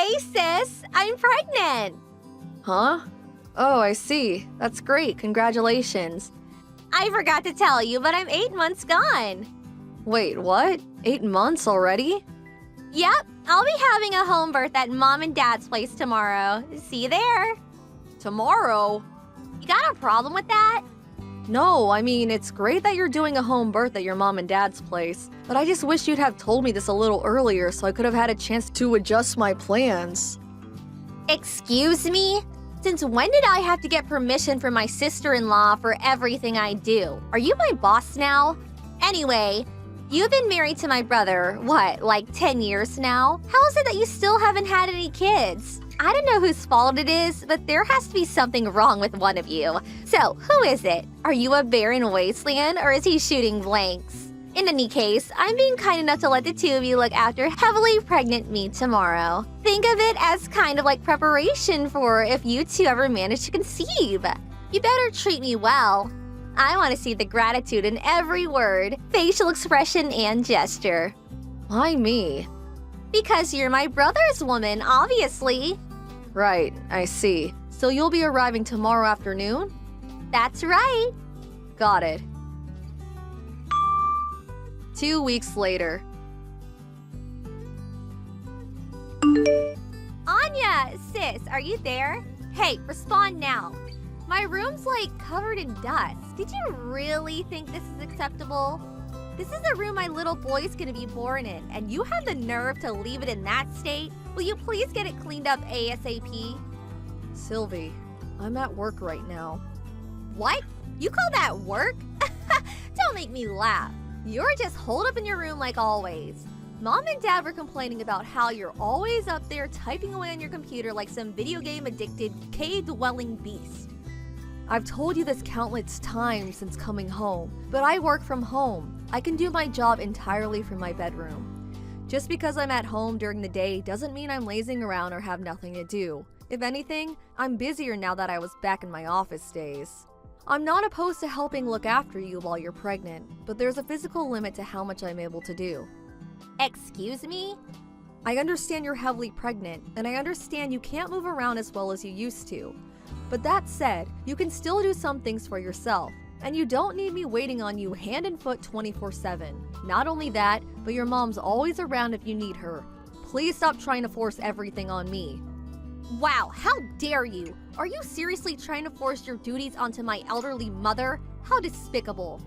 Hey sis, I'm pregnant. Huh? Oh, I see. That's great. Congratulations. I forgot to tell you, but I'm 8 months gone. Wait, what? 8 months already? Yep, I'll be having a home birth at Mom and Dad's place tomorrow. See you there. Tomorrow? You got a problem with that? No, I mean, it's great that you're doing a home birth at your mom and dad's place, but I just wish you'd have told me this a little earlier so I could have had a chance to adjust my plans. Excuse me? Since when did I have to get permission from my sister-in-law for everything I do? Are you my boss now? Anyway, you've been married to my brother, what, like 10 years now? How is it that you still haven't had any kids? I don't know whose fault it is, but there has to be something wrong with one of you. So, who is it? Are you a barren wasteland, or is he shooting blanks? In any case, I'm being kind enough to let the two of you look after heavily pregnant me tomorrow. Think of it as kind of like preparation for if you two ever manage to conceive. You better treat me well. I want to see the gratitude in every word, facial expression, and gesture. Why me? Because you're my brother's woman, obviously. Right, I see. So you'll be arriving tomorrow afternoon? That's right. Got it. 2 weeks later. Anya, sis, are you there? Hey, respond now. My room's like covered in dust. Did you really think this is acceptable? This is the room my little boy's gonna be born in, and you have the nerve to leave it in that state? Will you please get it cleaned up ASAP? Sylvie, I'm at work right now. What? You call that work? Don't make me laugh. You're just holed up in your room like always. Mom and Dad were complaining about how you're always up there typing away on your computer like some video game addicted, cave-dwelling beast. I've told you this countless times since coming home, but I work from home. I can do my job entirely from my bedroom. Just because I'm at home during the day doesn't mean I'm lazing around or have nothing to do. If anything, I'm busier now that I was back in my office days. I'm not opposed to helping look after you while you're pregnant, but there's a physical limit to how much I'm able to do. Excuse me? I understand you're heavily pregnant, and I understand you can't move around as well as you used to. But that said, you can still do some things for yourself, and you don't need me waiting on you hand and foot 24/7. Not only that, but your mom's always around if you need her. Please stop trying to force everything on me. Wow, how dare you? Are you seriously trying to force your duties onto my elderly mother? How despicable.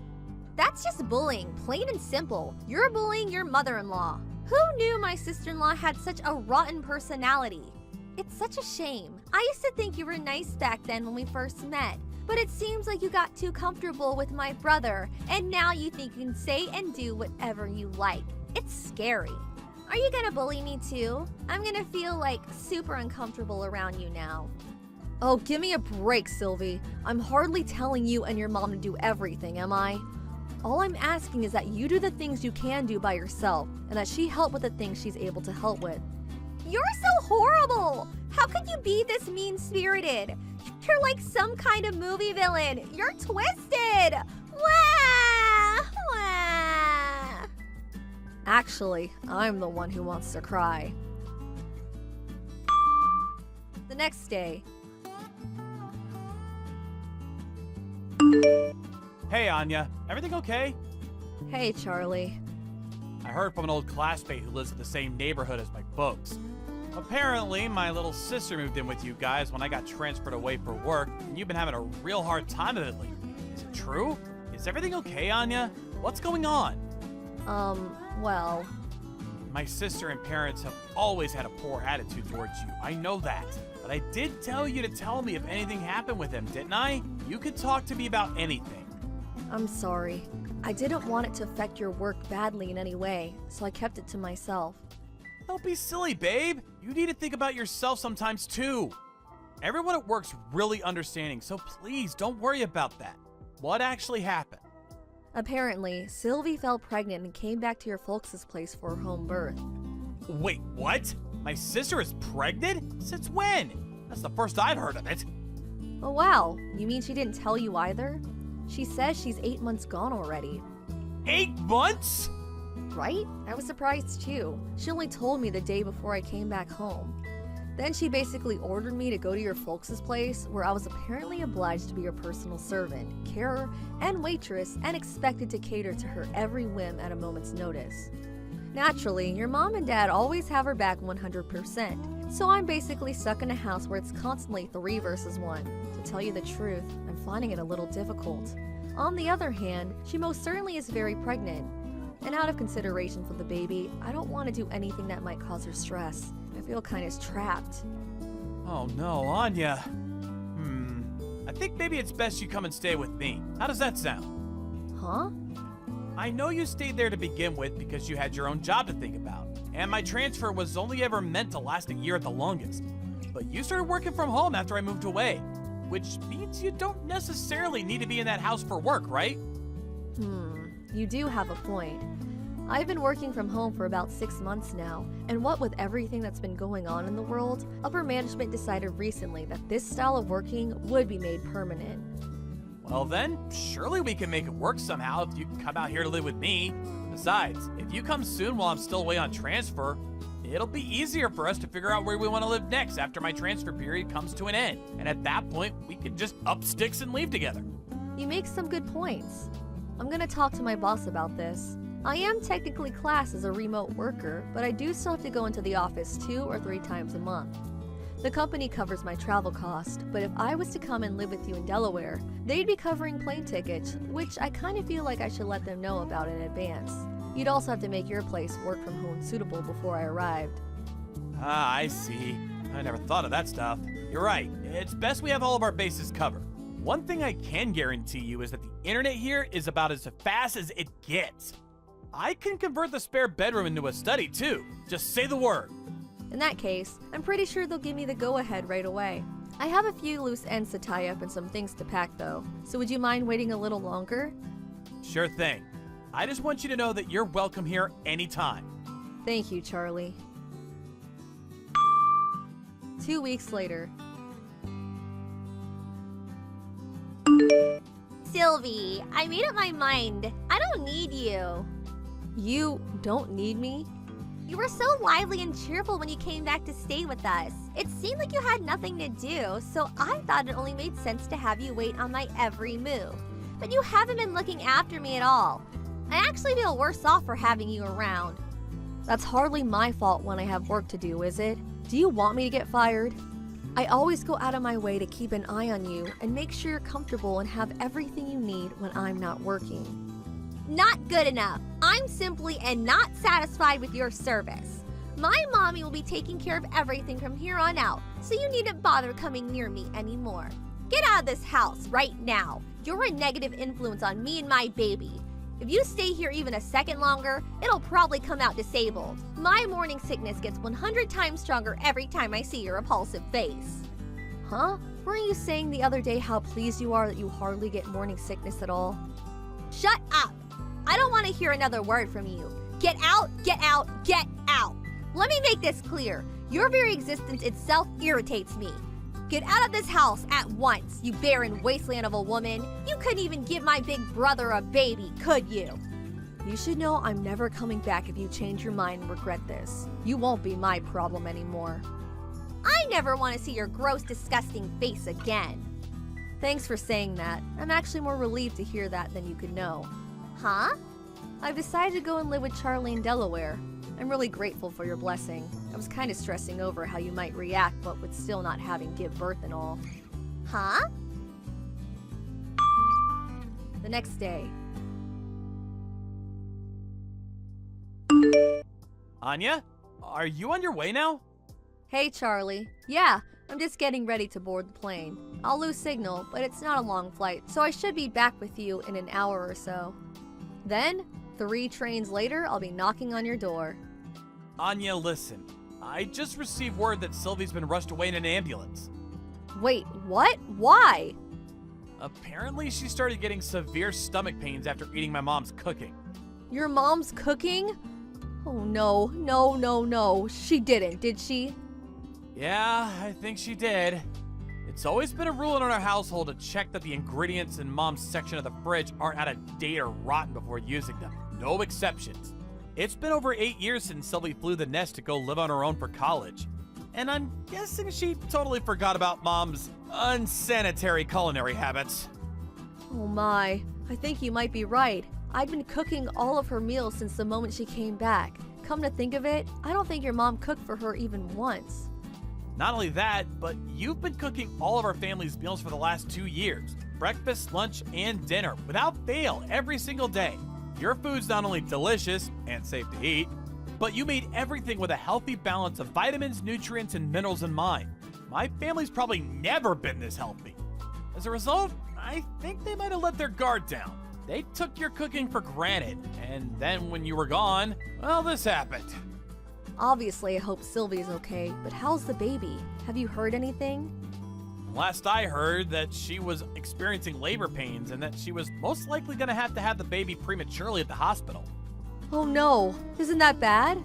That's just bullying, plain and simple. You're bullying your mother-in-law. Who knew my sister-in-law had such a rotten personality? It's such a shame. I used to think you were nice back then when we first met, but it seems like you got too comfortable with my brother, and now you think you can say and do whatever you like. It's scary. Are you gonna bully me too? I'm gonna feel like super uncomfortable around you now. Oh, give me a break, Sylvie. I'm hardly telling you and your mom to do everything, am I? All I'm asking is that you do the things you can do by yourself, and that she help with the things she's able to help with. You're so horrible! How could you be this mean-spirited? You're like some kind of movie villain. You're twisted! Wah! Wah! Actually, I'm the one who wants to cry. The next day. Hey, Anya. Everything okay? Hey, Charlie. I heard from an old classmate who lives in the same neighborhood as my folks. Apparently, my little sister moved in with you guys when I got transferred away for work, and you've been having a real hard time of it lately. Is it true? Is everything okay, Anya? What's going on? Well... My sister and parents have always had a poor attitude towards you. I know that. But I did tell you to tell me if anything happened with them, didn't I? You could talk to me about anything. I'm sorry. I didn't want it to affect your work badly in any way, so I kept it to myself. Don't be silly, babe. You need to think about yourself sometimes, too. Everyone at work's really understanding, so please don't worry about that. What actually happened? Apparently, Sylvie fell pregnant and came back to your folks' place for her home birth. Wait, what? My sister is pregnant? Since when? That's the first I've heard of it. Oh wow, you mean she didn't tell you either? She says she's 8 months gone already. 8 months? Right? I was surprised too. She only told me the day before I came back home. Then she basically ordered me to go to your folks' place, where I was apparently obliged to be your personal servant, carer, and waitress, and expected to cater to her every whim at a moment's notice. Naturally, your mom and dad always have her back 100%, so I'm basically stuck in a house where it's constantly 3 versus 1. To tell you the truth, I'm finding it a little difficult. On the other hand, she most certainly is very pregnant, and out of consideration for the baby, I don't want to do anything that might cause her stress. I feel kind of trapped. Oh no, Anya. I think maybe it's best you come and stay with me. How does that sound? Huh? I know you stayed there to begin with because you had your own job to think about, and my transfer was only ever meant to last a year at the longest. But you started working from home after I moved away, which means you don't necessarily need to be in that house for work, right? You do have a point. I've been working from home for about 6 months now, and what with everything that's been going on in the world, upper management decided recently that this style of working would be made permanent. Well then, surely we can make it work somehow if you can come out here to live with me. Besides, if you come soon while I'm still away on transfer, it'll be easier for us to figure out where we want to live next after my transfer period comes to an end. And at that point, we can just up sticks and leave together. You make some good points. I'm gonna talk to my boss about this. I am technically classed as a remote worker, but I do still have to go into the office 2 or 3 times a month. The company covers my travel cost, but if I was to come and live with you in Delaware, they'd be covering plane tickets, which I kind of feel like I should let them know about in advance. You'd also have to make your place work from home suitable before I arrived. Ah, I see. I never thought of that stuff. You're right. It's best we have all of our bases covered. One thing I can guarantee you is that the internet here is about as fast as it gets. I can convert the spare bedroom into a study too. Just say the word. In that case, I'm pretty sure they'll give me the go-ahead right away. I have a few loose ends to tie up and some things to pack though, so would you mind waiting a little longer? Sure thing. I just want you to know that you're welcome here anytime. Thank you, Charlie. 2 weeks later. Sylvie, I made up my mind. I don't need you. You don't need me? You were so lively and cheerful when you came back to stay with us. It seemed like you had nothing to do, so I thought it only made sense to have you wait on my every move. But you haven't been looking after me at all. I actually feel worse off for having you around. That's hardly my fault when I have work to do, is it? Do you want me to get fired? I always go out of my way to keep an eye on you and make sure you're comfortable and have everything you need when I'm not working. Not good enough. I'm simply and not satisfied with your service. My mommy will be taking care of everything from here on out, so you needn't bother coming near me anymore. Get out of this house right now. You're a negative influence on me and my baby. If you stay here even a second longer, it'll probably come out disabled. My morning sickness gets 100 times stronger every time I see your repulsive face. Huh? Weren't you saying the other day how pleased you are that you hardly get morning sickness at all? Shut up! I don't want to hear another word from you. Get out, get out, get out! Let me make this clear. Your very existence itself irritates me. Get out of this house at once, you barren wasteland of a woman. You couldn't even give my big brother a baby, could you? You should know I'm never coming back if you change your mind and regret this. You won't be my problem anymore. I never want to see your gross, disgusting face again. Thanks for saying that. I'm actually more relieved to hear that than you could know. Huh? I've decided to go and live with Charlie in Delaware. I'm really grateful for your blessing. I was kind of stressing over how you might react, but with still not having give birth and all. Huh? The next day. Anya, are you on your way now? Hey, Charlie. Yeah, I'm just getting ready to board the plane. I'll lose signal, but it's not a long flight, so I should be back with you in an hour or so. Then, 3 trains later, I'll be knocking on your door. Anya, listen. I just received word that Sylvie's been rushed away in an ambulance. Wait, what? Why? Apparently, she started getting severe stomach pains after eating my mom's cooking. Your mom's cooking? Oh no, no, no, no. She didn't, did she? Yeah, I think she did. It's always been a rule in our household to check that the ingredients in Mom's section of the fridge aren't out of date or rotten before using them. No exceptions. It's been over 8 years since Sylvie flew the nest to go live on her own for college. and I'm guessing she totally forgot about Mom's unsanitary culinary habits. Oh my, I think you might be right. I've been cooking all of her meals since the moment she came back. Come to think of it, I don't think your mom cooked for her even once. Not only that, but you've been cooking all of our family's meals for the last 2 years. Breakfast, lunch, and dinner, without fail, every single day. Your food's not only delicious and safe to eat, but you made everything with a healthy balance of vitamins, nutrients, and minerals in mind. My family's probably never been this healthy. As a result, I think they might have let their guard down. They took your cooking for granted, and then when you were gone, well, this happened. Obviously, I hope Sylvie's okay, but how's the baby? Have you heard anything? Last I heard that she was experiencing labor pains and that she was most likely going to have the baby prematurely at the hospital. Oh no, isn't that bad?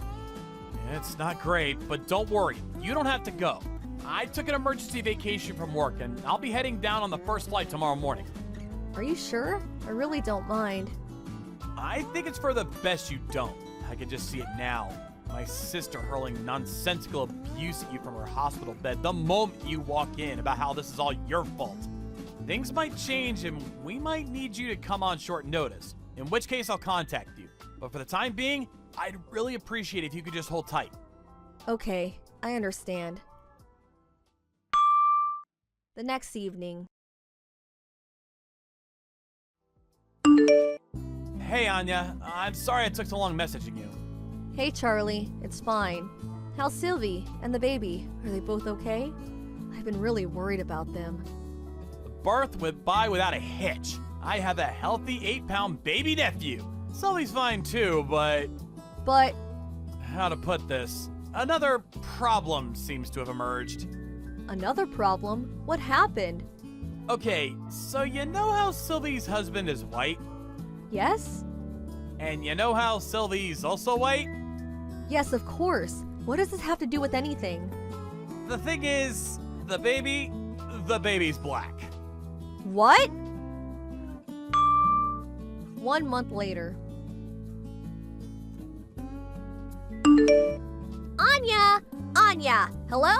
It's not great, but don't worry, you don't have to go. I took an emergency vacation from work and I'll be heading down on the first flight tomorrow morning. Are you sure? I really don't mind. I think it's for the best you don't. I can just see it now. My sister hurling nonsensical abuse at you from her hospital bed the moment you walk in about how this is all your fault. Things might change and we might need you to come on short notice, in which case I'll contact you. But for the time being, I'd really appreciate it if you could just hold tight. Okay, I understand. The next evening. Hey Anya, I'm sorry it took so long messaging you. Hey Charlie, it's fine. How's Sylvie and the baby? Are they both okay? I've been really worried about them. The birth went by without a hitch. I have a healthy 8-pound baby nephew. Sully's fine too, but how to put this? Another problem seems to have emerged. Another problem? What happened? Okay, so you know how Sylvie's husband is white? Yes? And you know how Sylvie's also white? Yes, of course. What does this have to do with anything? The thing is, the baby's black. What? 1 month later. Anya! Anya! Hello?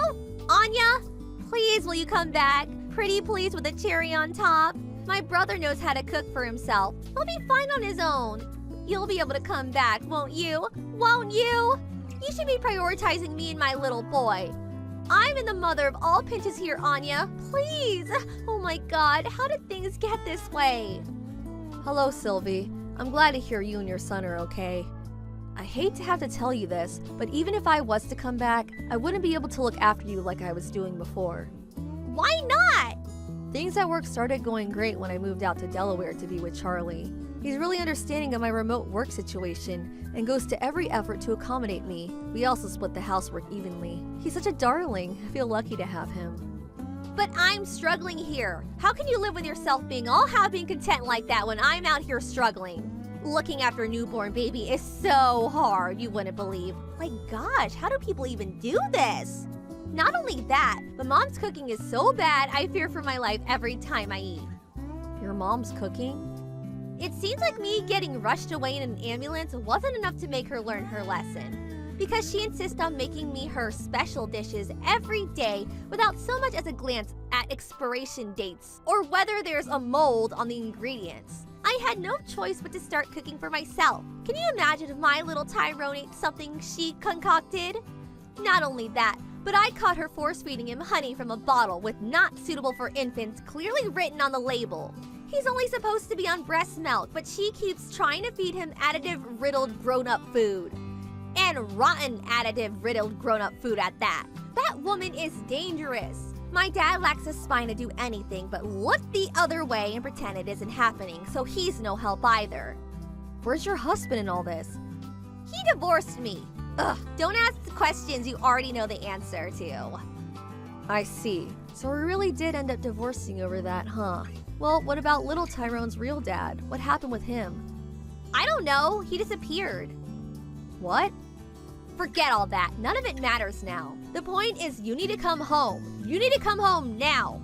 Anya? Please, will you come back? Pretty please with a cherry on top. My brother knows how to cook for himself. He'll be fine on his own. You'll be able to come back, won't you? Won't you? You should be prioritizing me and my little boy. I'm in the mother of all pinches here, Anya. Please! Oh my god, how did things get this way? Hello, Sylvie. I'm glad to hear you and your son are okay. I hate to have to tell you this, but even if I was to come back, I wouldn't be able to look after you like I was doing before. Why not? Things at work started going great when I moved out to Delaware to be with Charlie. He's really understanding of my remote work situation and goes to every effort to accommodate me. We also split the housework evenly. He's such a darling. I feel lucky to have him. But I'm struggling here. How can you live with yourself being all happy and content like that when I'm out here struggling? Looking after a newborn baby is so hard, you wouldn't believe. My gosh, how do people even do this? Not only that, but Mom's cooking is so bad, I fear for my life every time I eat. Your mom's cooking? It seems like me getting rushed away in an ambulance wasn't enough to make her learn her lesson. Because she insists on making me her special dishes every day without so much as a glance at expiration dates or whether there's a mold on the ingredients. I had no choice but to start cooking for myself. Can you imagine if my little Tyrone ate something she concocted? Not only that, but I caught her force-feeding him honey from a bottle with "not suitable for infants" clearly written on the label. He's only supposed to be on breast milk, but she keeps trying to feed him additive-riddled grown-up food. And rotten additive-riddled grown-up food at that. That woman is dangerous. My dad lacks a spine to do anything but look the other way and pretend it isn't happening, so he's no help either. Where's your husband in all this? He divorced me. Ugh, don't ask questions you already know the answer to. I see. So we really did end up divorcing over that, huh? Well, what about little Tyrone's real dad? What happened with him? I don't know. He disappeared. What? Forget all that. None of it matters now. The point is you need to come home. You need to come home now.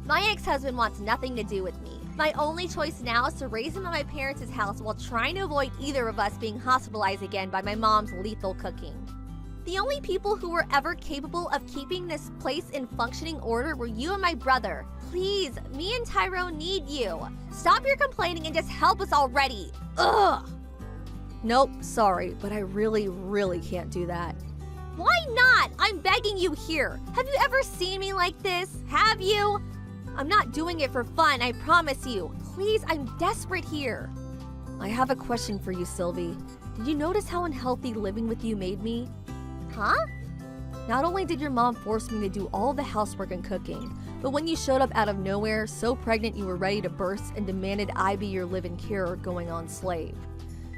My ex-husband wants nothing to do with me. My only choice now is to raise him at my parents' house while trying to avoid either of us being hospitalized again by my mom's lethal cooking. The only people who were ever capable of keeping this place in functioning order were you and my brother. Please, me and Tyrone need you. Stop your complaining and just help us already. Ugh! Nope, sorry, but I really can't do that. Why not? I'm begging you here. Have you ever seen me like this? Have you? I'm not doing it for fun, I promise you. Please, I'm desperate here. I have a question for you, Sylvie. Did you notice how unhealthy living with you made me? Huh? Not only did your mom force me to do all the housework and cooking, but when you showed up out of nowhere, so pregnant you were ready to burst and demanded I be your live-in carer going on slave.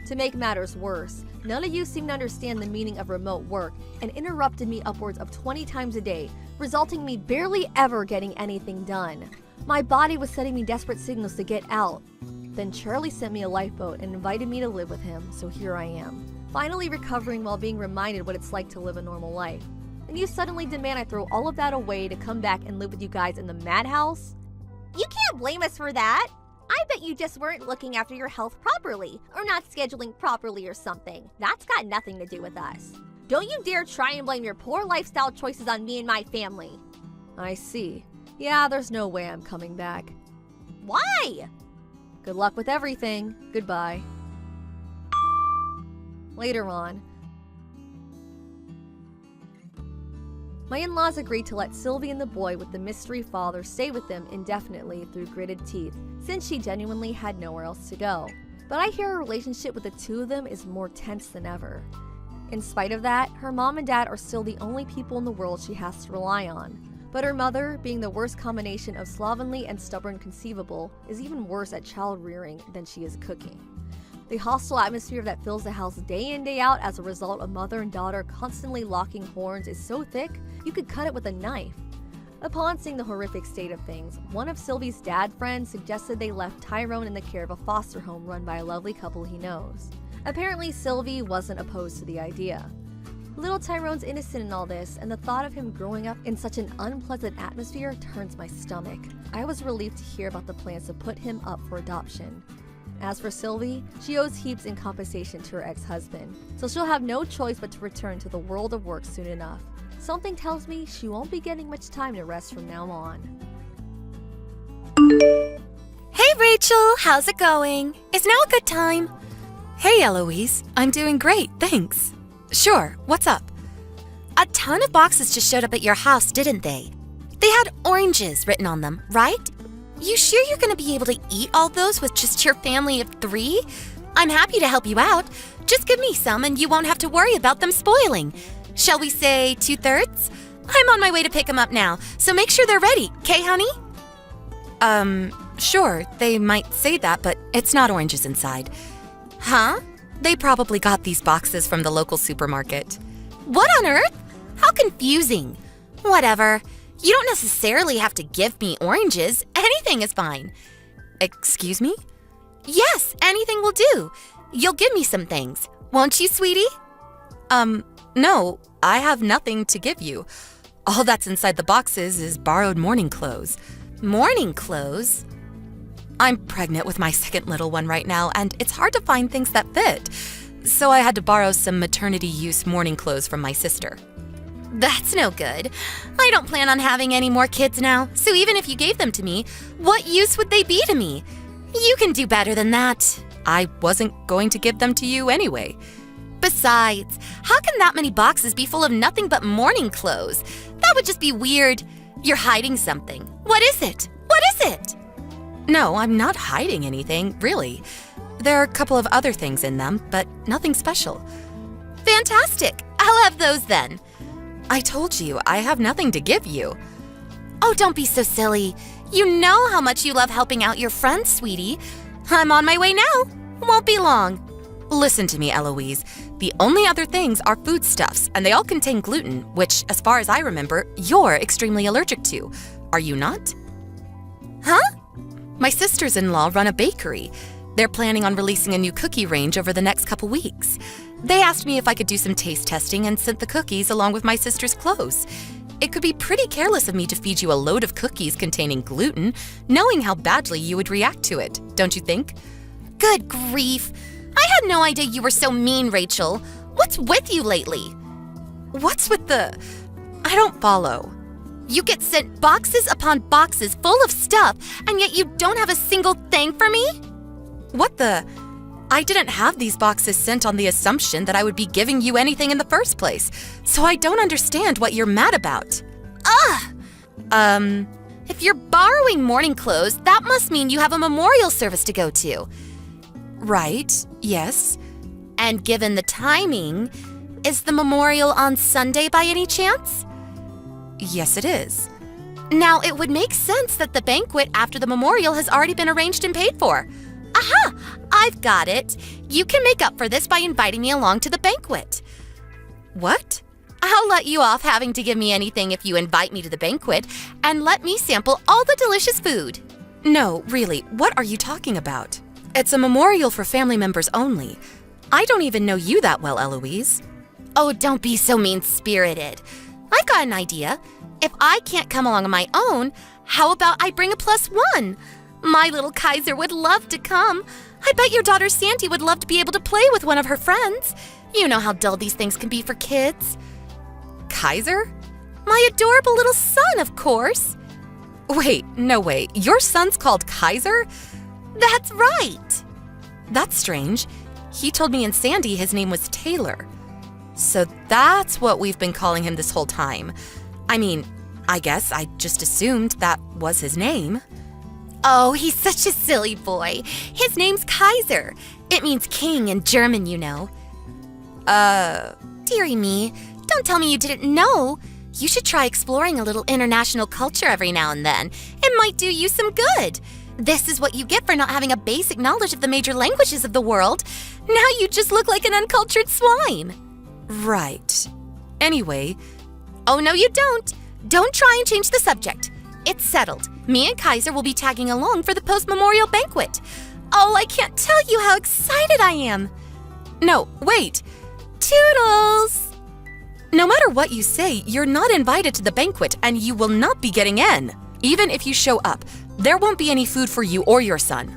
To make matters worse, none of you seem to understand the meaning of remote work and interrupted me upwards of 20 times a day, resulting in me barely ever getting anything done. My body was sending me desperate signals to get out. Then Charlie sent me a lifeboat and invited me to live with him, so here I am. Finally recovering while being reminded what it's like to live a normal life. And you suddenly demand I throw all of that away to come back and live with you guys in the madhouse? You can't blame us for that. I bet you just weren't looking after your health properly, or not scheduling properly or something. That's got nothing to do with us. Don't you dare try and blame your poor lifestyle choices on me and my family. I see. Yeah, there's no way I'm coming back. Why? Good luck with everything. Goodbye. Later on, my in-laws agreed to let Sylvie and the boy with the mystery father stay with them indefinitely through gritted teeth, since she genuinely had nowhere else to go. But I hear her relationship with the two of them is more tense than ever. In spite of that, her mom and dad are still the only people in the world she has to rely on. But her mother, being the worst combination of slovenly and stubborn conceivable, is even worse at child rearing than she is cooking. The hostile atmosphere that fills the house day in, day out as a result of mother and daughter constantly locking horns is so thick, you could cut it with a knife. Upon seeing the horrific state of things, one of Sylvie's dad friends suggested they left Tyrone in the care of a foster home run by a lovely couple he knows. Apparently, Sylvie wasn't opposed to the idea. Little Tyrone's innocent in all this, and the thought of him growing up in such an unpleasant atmosphere turns my stomach. I was relieved to hear about the plans to put him up for adoption. As for Sylvie, she owes heaps in compensation to her ex-husband, so she'll have no choice but to return to the world of work soon enough. Something tells me she won't be getting much time to rest from now on. Hey Rachel, how's it going? Is now a good time? Hey Eloise, I'm doing great, thanks. Sure, what's up? A ton of boxes just showed up at your house, didn't they? They had oranges written on them, right? You sure you're gonna be able to eat all those with just your family of 3? I'm happy to help you out. Just give me some and you won't have to worry about them spoiling. Shall we say 2/3? I'm on my way to pick them up now, so make sure they're ready, 'kay, honey? Sure, they might say that, but it's not oranges inside. Huh? They probably got these boxes from the local supermarket. What on earth? How confusing. Whatever. You don't necessarily have to give me oranges. Anything is fine. Excuse me? Yes, anything will do. You'll give me some things, won't you, sweetie? No, I have nothing to give you. All that's inside the boxes is borrowed morning clothes. Morning clothes? I'm pregnant with my second little one right now, and it's hard to find things that fit. So I had to borrow some maternity-use morning clothes from my sister. That's no good. I don't plan on having any more kids now, so even if you gave them to me, what use would they be to me? You can do better than that. I wasn't going to give them to you anyway. Besides, how can that many boxes be full of nothing but morning clothes? That would just be weird. You're hiding something. What is it? What is it? No, I'm not hiding anything, really. There are a couple of other things in them, but nothing special. Fantastic! I'll have those then. I told you, I have nothing to give you. Oh, don't be so silly. You know how much you love helping out your friends, sweetie. I'm on my way now. Won't be long. Listen to me, Eloise. The only other things are foodstuffs, and they all contain gluten, which, as far as I remember, you're extremely allergic to. Are you not? Huh? My sisters-in-law run a bakery. They're planning on releasing a new cookie range over the next couple weeks. They asked me if I could do some taste testing and sent the cookies along with my sister's clothes. It could be pretty careless of me to feed you a load of cookies containing gluten, knowing how badly you would react to it, don't you think? Good grief! I had no idea you were so mean, Rachel. What's with you lately? What's with the... I don't follow. You get sent boxes upon boxes full of stuff, and yet you don't have a single thing for me? What the... I didn't have these boxes sent on the assumption that I would be giving you anything in the first place, so I don't understand what you're mad about. Ugh! If you're borrowing morning clothes, that must mean you have a memorial service to go to. Right, yes. And given the timing, is the memorial on Sunday by any chance? Yes, it is. Now, it would make sense that the banquet after the memorial has already been arranged and paid for. Aha! I've got it. You can make up for this by inviting me along to the banquet. What? I'll let you off having to give me anything if you invite me to the banquet and let me sample all the delicious food. No, really, what are you talking about? It's a memorial for family members only. I don't even know you that well, Eloise. Oh, don't be so mean-spirited. I've got an idea. If I can't come along on my own, how about I bring a +1? My little Kaiser would love to come. I bet your daughter Sandy would love to be able to play with one of her friends. You know how dull these things can be for kids. Kaiser? My adorable little son, of course. Wait, no way. Your son's called Kaiser? That's right. That's strange. He told me and Sandy his name was Taylor. So that's what we've been calling him this whole time. I mean, I guess I just assumed that was his name. Oh, he's such a silly boy. His name's Kaiser. It means king in German, you know. Dearie me, don't tell me you didn't know. You should try exploring a little international culture every now and then. It might do you some good. This is what you get for not having a basic knowledge of the major languages of the world. Now you just look like an uncultured swine. Right. Anyway. Oh, no, you don't. Don't try and change the subject. It's settled. Me and Kaiser will be tagging along for the post-memorial banquet. Oh, I can't tell you how excited I am. No, wait. Toodles! No matter what you say, you're not invited to the banquet and you will not be getting in. Even if you show up, there won't be any food for you or your son.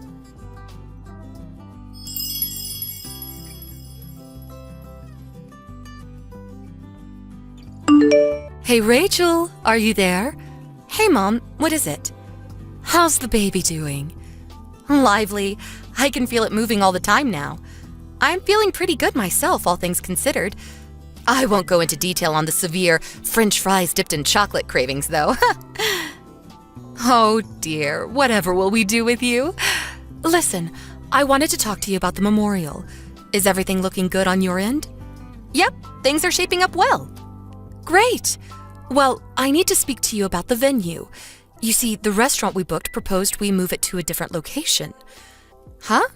Hey, Rachel, are you there? Hey, Mom, what is it? How's the baby doing? Lively. I can feel it moving all the time now. I'm feeling pretty good myself, all things considered. I won't go into detail on the severe French fries dipped in chocolate cravings, though. Oh, dear. Whatever will we do with you? Listen, I wanted to talk to you about the memorial. Is everything looking good on your end? Yep, things are shaping up well. Great. Well, I need to speak to you about the venue. You see, the restaurant we booked proposed we move it to a different location. Huh?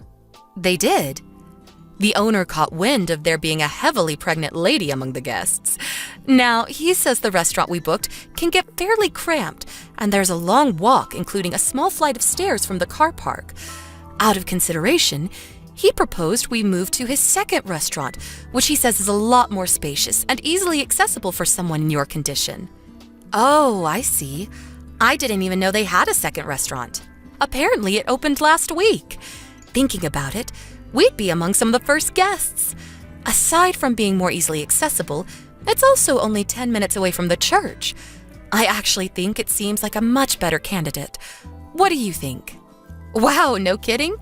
They did? The owner caught wind of there being a heavily pregnant lady among the guests. Now, he says the restaurant we booked can get fairly cramped, and there's a long walk, including a small flight of stairs from the car park. Out of consideration, he proposed we move to his second restaurant, which he says is a lot more spacious and easily accessible for someone in your condition. Oh, I see. I didn't even know they had a second restaurant. Apparently, it opened last week. Thinking about it, we'd be among some of the first guests. Aside from being more easily accessible, it's also only 10 minutes away from the church. I actually think it seems like a much better candidate. What do you think? Wow, no kidding?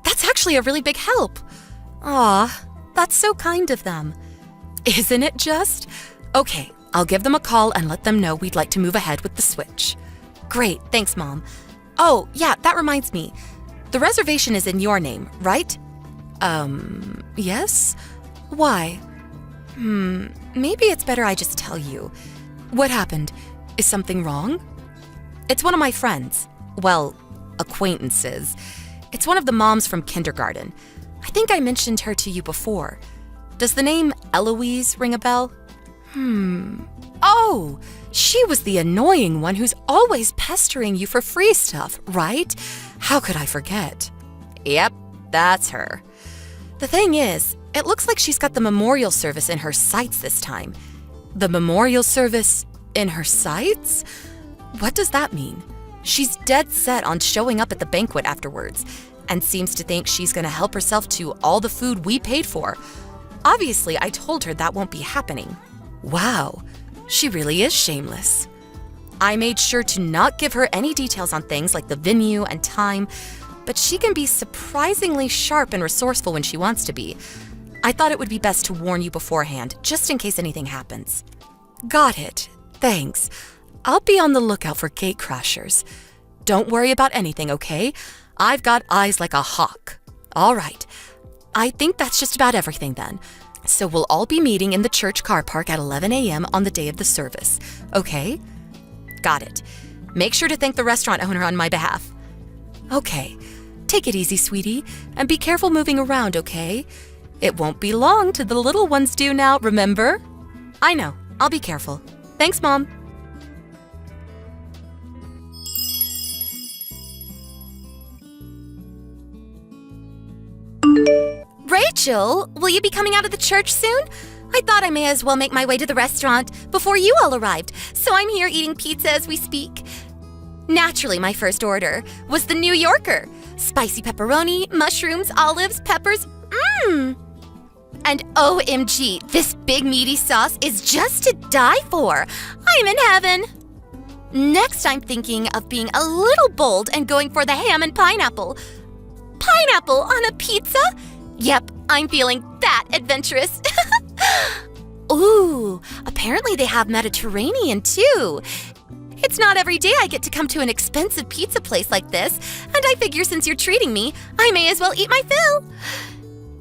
That's actually a really big help. Aw, that's so kind of them. Isn't it just? Okay, I'll give them a call and let them know we'd like to move ahead with the switch. Great, thanks, Mom. Oh, yeah, that reminds me. The reservation is in your name, right? Yes? Why? Maybe it's better I just tell you. What happened? Is something wrong? It's one of my friends. Well, acquaintances. It's one of the moms from kindergarten. I think I mentioned her to you before. Does the name Eloise ring a bell? Oh, she was the annoying one who's always pestering you for free stuff, right? How could I forget? Yep, that's her. The thing is, it looks like she's got the memorial service in her sights this time. The memorial service in her sights? What does that mean? She's dead set on showing up at the banquet afterwards, and seems to think she's gonna help herself to all the food we paid for. Obviously, I told her that won't be happening. Wow, she really is shameless. I made sure to not give her any details on things like the venue and time, but she can be surprisingly sharp and resourceful when she wants to be. I thought it would be best to warn you beforehand, just in case anything happens. Got it. Thanks. I'll be on the lookout for gate crashers. Don't worry about anything, okay? I've got eyes like a hawk. All right. I think that's just about everything then. So we'll all be meeting in the church car park at 11 a.m. on the day of the service, okay? Got it. Make sure to thank the restaurant owner on my behalf. Okay. Take it easy, sweetie, and be careful moving around, okay? It won't be long till the little ones do now, remember? I know. I'll be careful. Thanks, Mom. Rachel, will you be coming out of the church soon? I thought I may as well make my way to the restaurant before you all arrived, so I'm here eating pizza as we speak. Naturally, my first order was the New Yorker. Spicy pepperoni, mushrooms, olives, peppers. And OMG, this big meaty sauce is just to die for. I'm in heaven. Next, I'm thinking of being a little bold and going for the ham and pineapple. Pineapple on a pizza? Yep, I'm feeling that adventurous. Ooh, apparently they have Mediterranean too. It's not every day I get to come to an expensive pizza place like this, and I figure since you're treating me, I may as well eat my fill.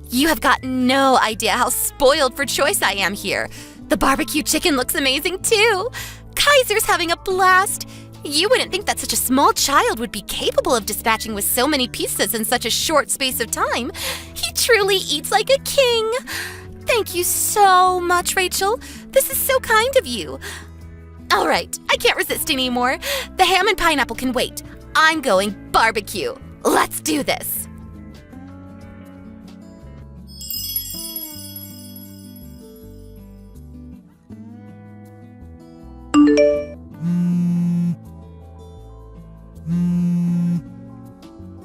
You have got no idea how spoiled for choice I am here. The barbecue chicken looks amazing too. Kaiser's having a blast. You wouldn't think that such a small child would be capable of dispatching with so many pizzas in such a short space of time. He truly eats like a king. Thank you so much, Rachel. This is so kind of you. All right, I can't resist anymore. The ham and pineapple can wait. I'm going barbecue. Let's do this.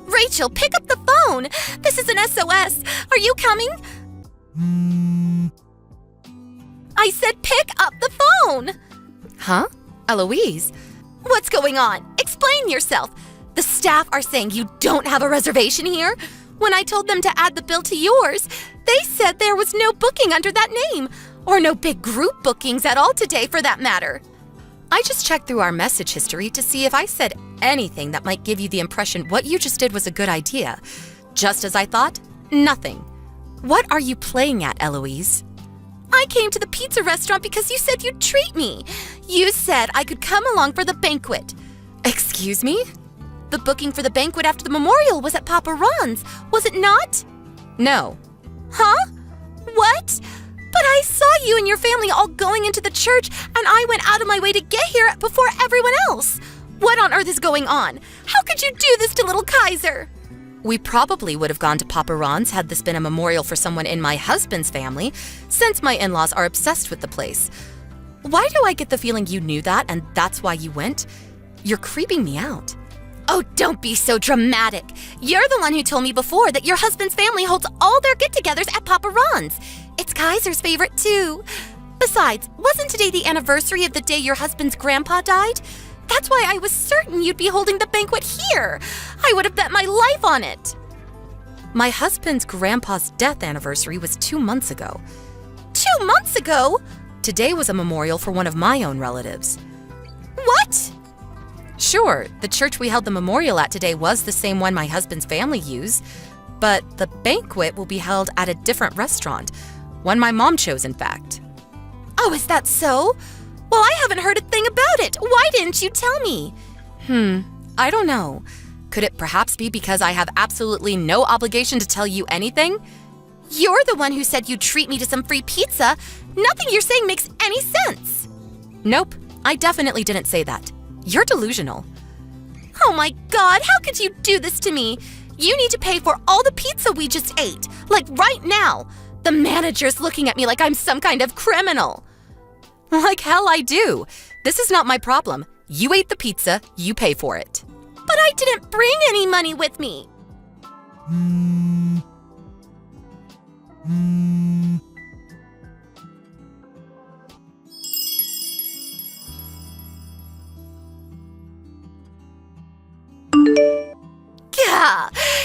Rachel, pick up the phone. This is an SOS. Are you coming? I said pick up the phone. Huh? Eloise? What's going on? Explain yourself. The staff are saying you don't have a reservation here. When I told them to add the bill to yours, they said there was no booking under that name, or no big group bookings at all today for that matter. I just checked through our message history to see if I said anything that might give you the impression what you just did was a good idea. Just as I thought, nothing. What are you playing at, Eloise? I came to the pizza restaurant because you said you'd treat me. You said I could come along for the banquet. Excuse me? The booking for the banquet after the memorial was at Papa Ron's, was it not? No. Huh? What? But I saw you and your family all going into the church, and I went out of my way to get here before everyone else. What on earth is going on? How could you do this to little Kaiser? We probably would have gone to Papa Ron's had this been a memorial for someone in my husband's family, since my in-laws are obsessed with the place. Why do I get the feeling you knew that and that's why you went? You're creeping me out. Oh, don't be so dramatic. You're the one who told me before that your husband's family holds all their get-togethers at Papa Ron's. It's Kaiser's favorite too. Besides, wasn't today the anniversary of the day your husband's grandpa died? That's why I was certain you'd be holding the banquet here. I would have bet my life on it. My husband's grandpa's death anniversary was 2 months ago. 2 months ago? Today was a memorial for one of my own relatives. What? Sure, the church we held the memorial at today was the same one my husband's family used, but the banquet will be held at a different restaurant, one my mom chose, in fact. Oh, is that so? Well, I haven't heard a thing about it. Why didn't you tell me? I don't know. Could it perhaps be because I have absolutely no obligation to tell you anything? You're the one who said you'd treat me to some free pizza. Nothing you're saying makes any sense. Nope, I definitely didn't say that. You're delusional. Oh my God, how could you do this to me? You need to pay for all the pizza we just ate, like right now. The manager's looking at me like I'm some kind of criminal. Like hell I do. This is not my problem. You ate the pizza, you pay for it. But I didn't bring any money with me.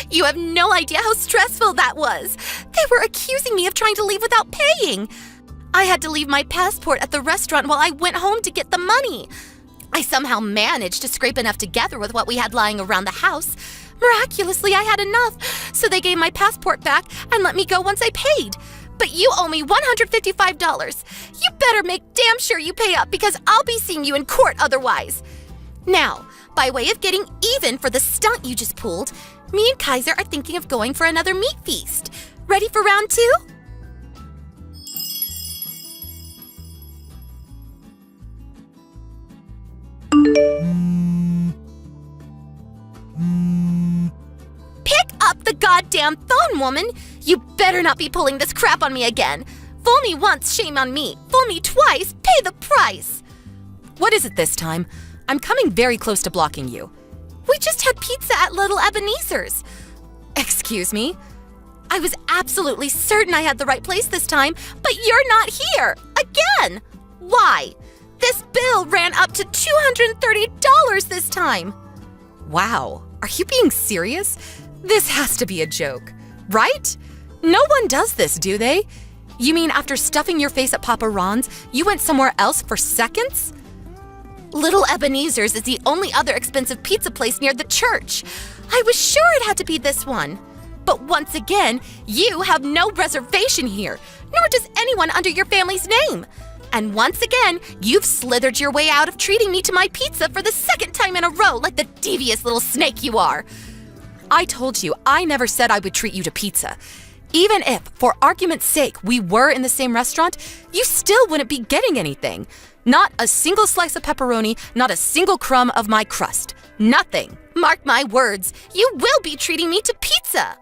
You have no idea how stressful that was. They were accusing me of trying to leave without paying. I had to leave my passport at the restaurant while I went home to get the money. I somehow managed to scrape enough together with what we had lying around the house. Miraculously, I had enough, so they gave my passport back and let me go once I paid. But you owe me $155. You better make damn sure you pay up because I'll be seeing you in court otherwise. Now, by way of getting even for the stunt you just pulled, me and Kaiser are thinking of going for another meat feast. Ready for round 2? Pick up the goddamn phone, woman! You better not be pulling this crap on me again. Fool me once, shame on me. Fool me twice, pay the price. What is it this time? I'm coming very close to blocking you. We just had pizza at Little Ebenezer's. Excuse me? I was absolutely certain I had the right place this time, but you're not here. Again! Why? This bill ran up to $230 this time. Wow, are you being serious? This has to be a joke, right? No one does this, do they? You mean after stuffing your face at Papa Ron's, you went somewhere else for seconds? Little Ebenezer's is the only other expensive pizza place near the church. I was sure it had to be this one. But once again, you have no reservation here, nor does anyone under your family's name. And once again, you've slithered your way out of treating me to my pizza for the second time in a row like the devious little snake you are. I told you, I never said I would treat you to pizza. Even if, for argument's sake, we were in the same restaurant, you still wouldn't be getting anything. Not a single slice of pepperoni, not a single crumb of my crust. Nothing. Mark my words, you will be treating me to pizza.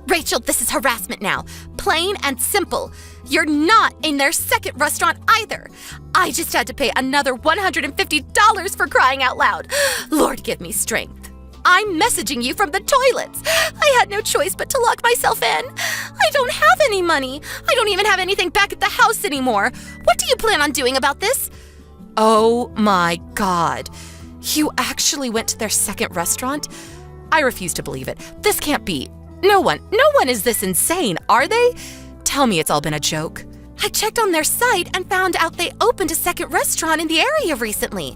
Rachel, this is harassment now. Plain and simple. You're not in their second restaurant either. I just had to pay another $150 for crying out loud. Lord, give me strength. I'm messaging you from the toilets. I had no choice but to lock myself in. I don't have any money. I don't even have anything back at the house anymore. What do you plan on doing about this? Oh my God. You actually went to their second restaurant? I refuse to believe it. This can't be. No one is this insane, are they? Tell me it's all been a joke. I checked on their site and found out they opened a second restaurant in the area recently.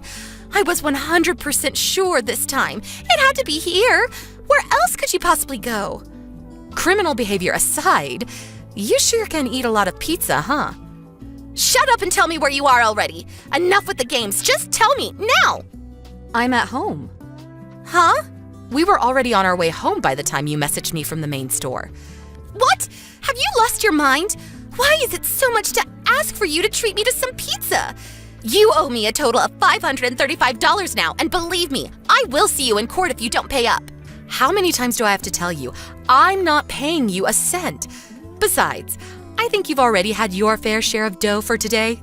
I was 100% sure this time. It had to be here. Where else could you possibly go? Criminal behavior aside, you sure can eat a lot of pizza, huh? Shut up and tell me where you are already. Enough with the games. Just tell me, now! I'm at home. Huh? We were already on our way home by the time you messaged me from the main store. What? Have you lost your mind? Why is it so much to ask for you to treat me to some pizza? You owe me a total of $535 now, and believe me, I will see you in court if you don't pay up. How many times do I have to tell you? I'm not paying you a cent. Besides, I think you've already had your fair share of dough for today.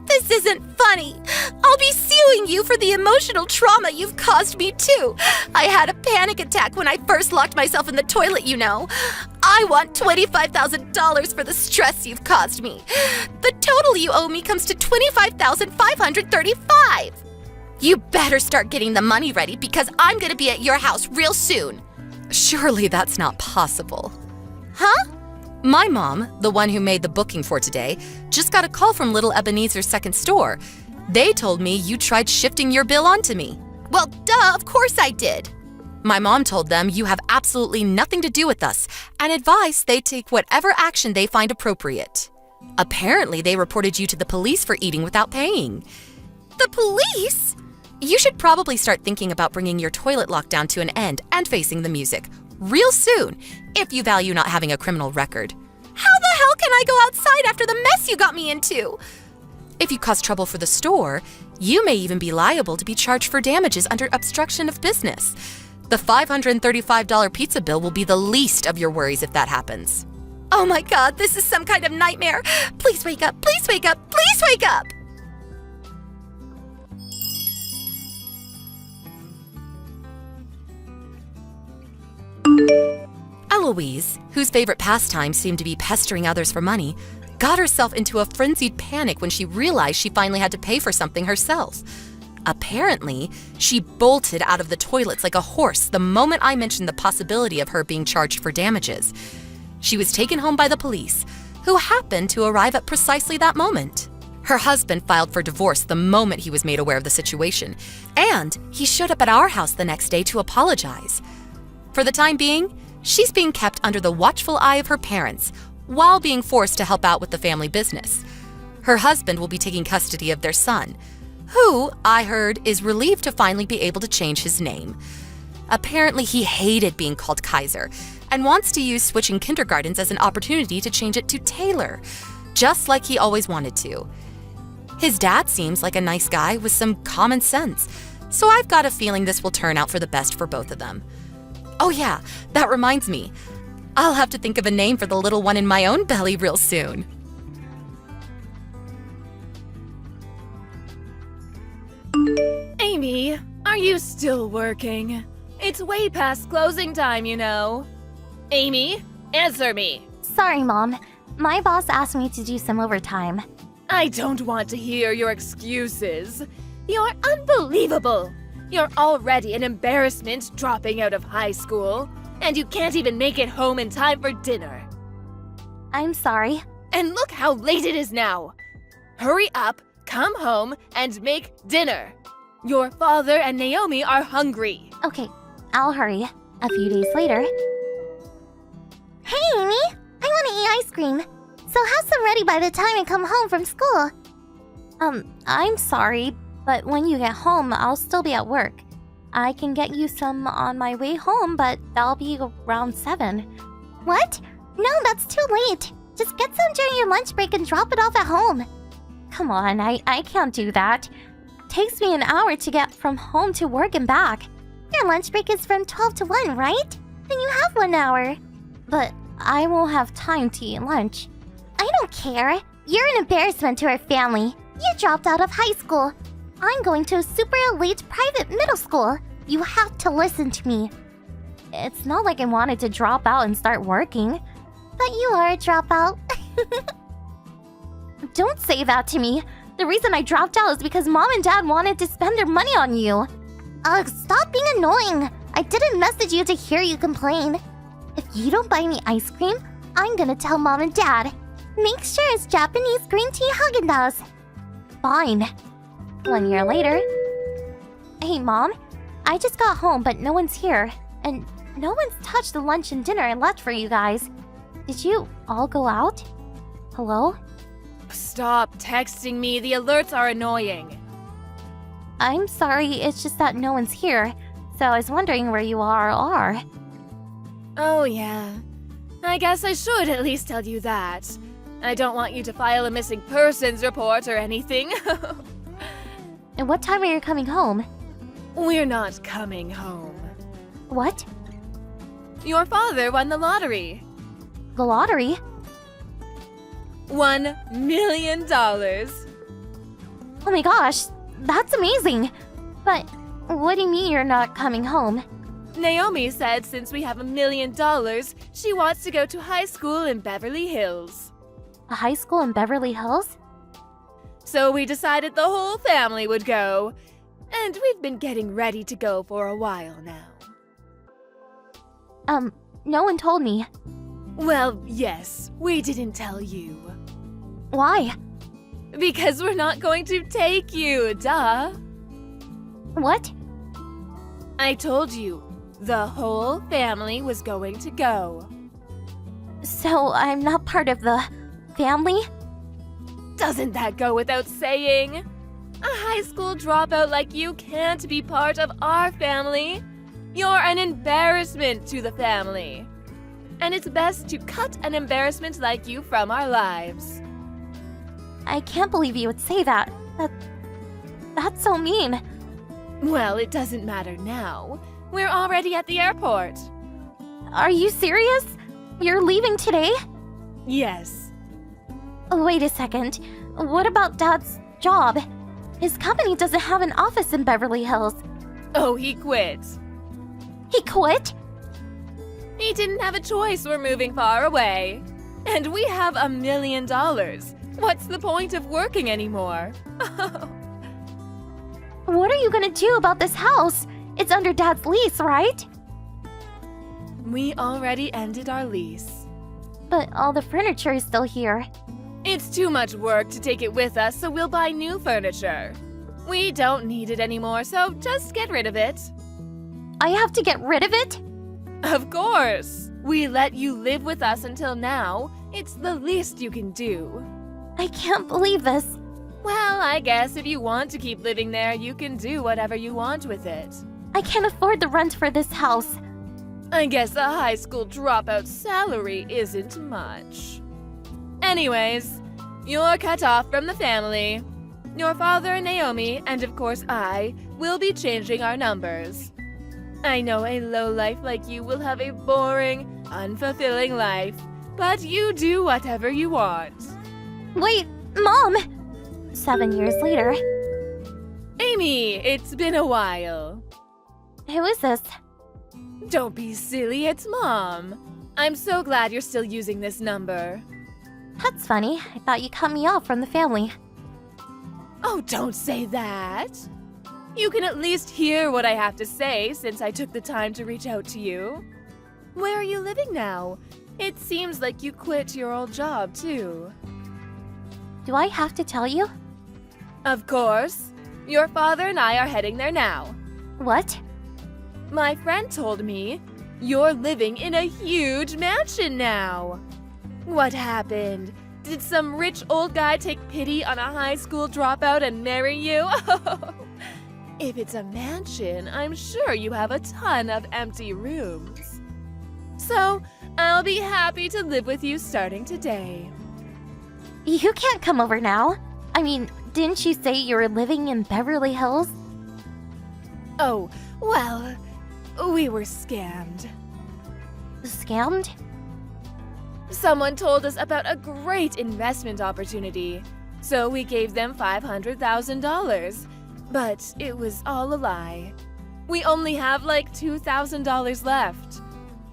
This isn't funny. I'll be suing you for the emotional trauma you've caused me too. I had a panic attack when I first locked myself in the toilet, you know. I want $25,000 for the stress you've caused me. The total you owe me comes to $25,535. You better start getting the money ready because I'm gonna be at your house real soon. Surely that's not possible. Huh? My mom, the one who made the booking for today, just got a call from Little Ebenezer's second store. They told me you tried shifting your bill onto me. Well, duh, of course I did. My mom told them you have absolutely nothing to do with us and advised they take whatever action they find appropriate. Apparently, they reported you to the police for eating without paying. The police? You should probably start thinking about bringing your toilet lockdown to an end and facing the music real soon, if you value not having a criminal record. How the hell can I go outside after the mess you got me into? If you cause trouble for the store, you may even be liable to be charged for damages under obstruction of business. The $535 pizza bill will be the least of your worries if that happens. Oh my God, this is some kind of nightmare. Please wake up, please wake up, please wake up! Eloise, whose favorite pastime seemed to be pestering others for money, got herself into a frenzied panic when she realized she finally had to pay for something herself. Apparently, she bolted out of the toilets like a horse the moment I mentioned the possibility of her being charged for damages. She was taken home by the police, who happened to arrive at precisely that moment. Her husband filed for divorce the moment he was made aware of the situation, and he showed up at our house the next day to apologize. For the time being, she's being kept under the watchful eye of her parents while being forced to help out with the family business. Her husband will be taking custody of their son, who, I heard, is relieved to finally be able to change his name. Apparently, he hated being called Kaiser and wants to use switching kindergartens as an opportunity to change it to Taylor, just like he always wanted to. His dad seems like a nice guy with some common sense, so I've got a feeling this will turn out for the best for both of them. Oh yeah, that reminds me. I'll have to think of a name for the little one in my own belly real soon. Amy, are you still working? It's way past closing time, you know. Amy, answer me. Sorry, Mom. My boss asked me to do some overtime. I don't want to hear your excuses. You're unbelievable. You're already an embarrassment dropping out of high school, and you can't even make it home in time for dinner. I'm sorry. And look how late it is now. Hurry up, come home, and make dinner. Your father and Naomi are hungry. Okay, I'll hurry. A few days later. Hey, Amy! I want to eat ice cream. So have some ready by the time I come home from school. I'm sorry, but when you get home, I'll still be at work. I can get you some on my way home, but that'll be around 7. What? No, that's too late. Just get some during your lunch break and drop it off at home. Come on, I can't do that. Takes me an hour to get from home to work and back. Your lunch break is from 12 to 1, right? Then you have 1 hour. But I won't have time to eat lunch. I don't care. You're an embarrassment to our family. You dropped out of high school. I'm going to a super elite private middle school. You have to listen to me. It's not like I wanted to drop out and start working. But you are a dropout. Don't say that to me. The reason I dropped out is because Mom and Dad wanted to spend their money on you. Ugh, stop being annoying. I didn't message you to hear you complain. If you don't buy me ice cream, I'm gonna tell Mom and Dad. Make sure it's Japanese green tea Haagen-Dazs. Fine. 1 year later. Hey, Mom. I just got home, but no one's here. And no one's touched the lunch and dinner I left for you guys. Did you all go out? Hello? Stop texting me. The alerts are annoying. I'm sorry, it's just that no one's here. So I was wondering where you are. Oh, yeah. I guess I should at least tell you that. I don't want you to file a missing persons report or anything. And what time are you coming home? We're not coming home. What? Your father won the lottery. The lottery? $1 million. Oh my gosh, that's amazing. But what do you mean you're not coming home? Naomi said since we have $1 million, she wants to go to high school in Beverly Hills. A high school in Beverly Hills? So we decided the whole family would go. And we've been getting ready to go for a while now. No one told me. Well, yes, we didn't tell you. Why? Because we're not going to take you, duh. What? I told you, the whole family was going to go. So I'm not part of the family? Doesn't that go without saying? A high school dropout like you can't be part of our family. You're an embarrassment to the family. And it's best to cut an embarrassment like you from our lives. I can't believe you would say that. That's so mean. Well, it doesn't matter now. We're already at the airport. Are you serious? You're leaving today? Yes. Wait a second. What about Dad's job? His company doesn't have an office in Beverly Hills. Oh, he quit. He quit? He didn't have a choice. We're moving far away. And we have $1 million. What's the point of working anymore? What are you gonna do about this house? It's under Dad's lease, right? We already ended our lease. But all the furniture is still here. It's too much work to take it with us, so we'll buy new furniture. We don't need it anymore, so just get rid of it. I have to get rid of it? Of course! We let you live with us until now. It's the least you can do. I can't believe this. Well, I guess if you want to keep living there, you can do whatever you want with it. I can't afford the rent for this house. I guess a high school dropout salary isn't much. Anyways, you're cut off from the family. Your father and Naomi, and of course I, will be changing our numbers. I know a lowlife like you will have a boring, unfulfilling life, but you do whatever you want. Wait, Mom! 7 years later. Amy, it's been a while. Who is this? Don't be silly, it's Mom. I'm so glad you're still using this number. That's funny. I thought you cut me off from the family. Oh, don't say that. You can at least hear what I have to say since I took the time to reach out to you. Where are you living now? It seems like you quit your old job, too. Do I have to tell you? Of course. Your father and I are heading there now. What? My friend told me you're living in a huge mansion now. What happened? Did some rich old guy take pity on a high school dropout and marry you? If it's a mansion, I'm sure you have a ton of empty rooms. So, I'll be happy to live with you starting today. You can't come over now. I mean, didn't you say you were living in Beverly Hills? Oh, well, we were scammed. Scammed? Someone told us about a great investment opportunity, so we gave them $500,000. But it was all a lie. We only have like $2,000 left.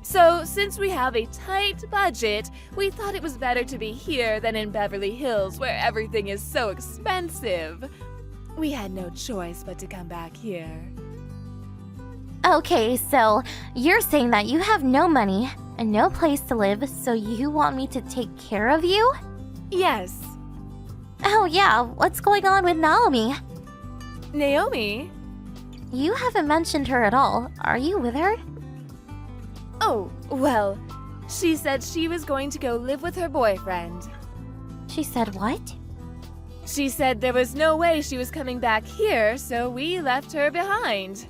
So, since we have a tight budget, we thought it was better to be here than in Beverly Hills, where everything is so expensive. We had no choice but to come back here. Okay, so you're saying that you have no money and no place to live, so you want me to take care of you? Yes. Oh yeah, what's going on with Naomi? Naomi? You haven't mentioned her at all. Are you with her? Oh, well, she said she was going to go live with her boyfriend. She said what? She said there was no way she was coming back here, so we left her behind.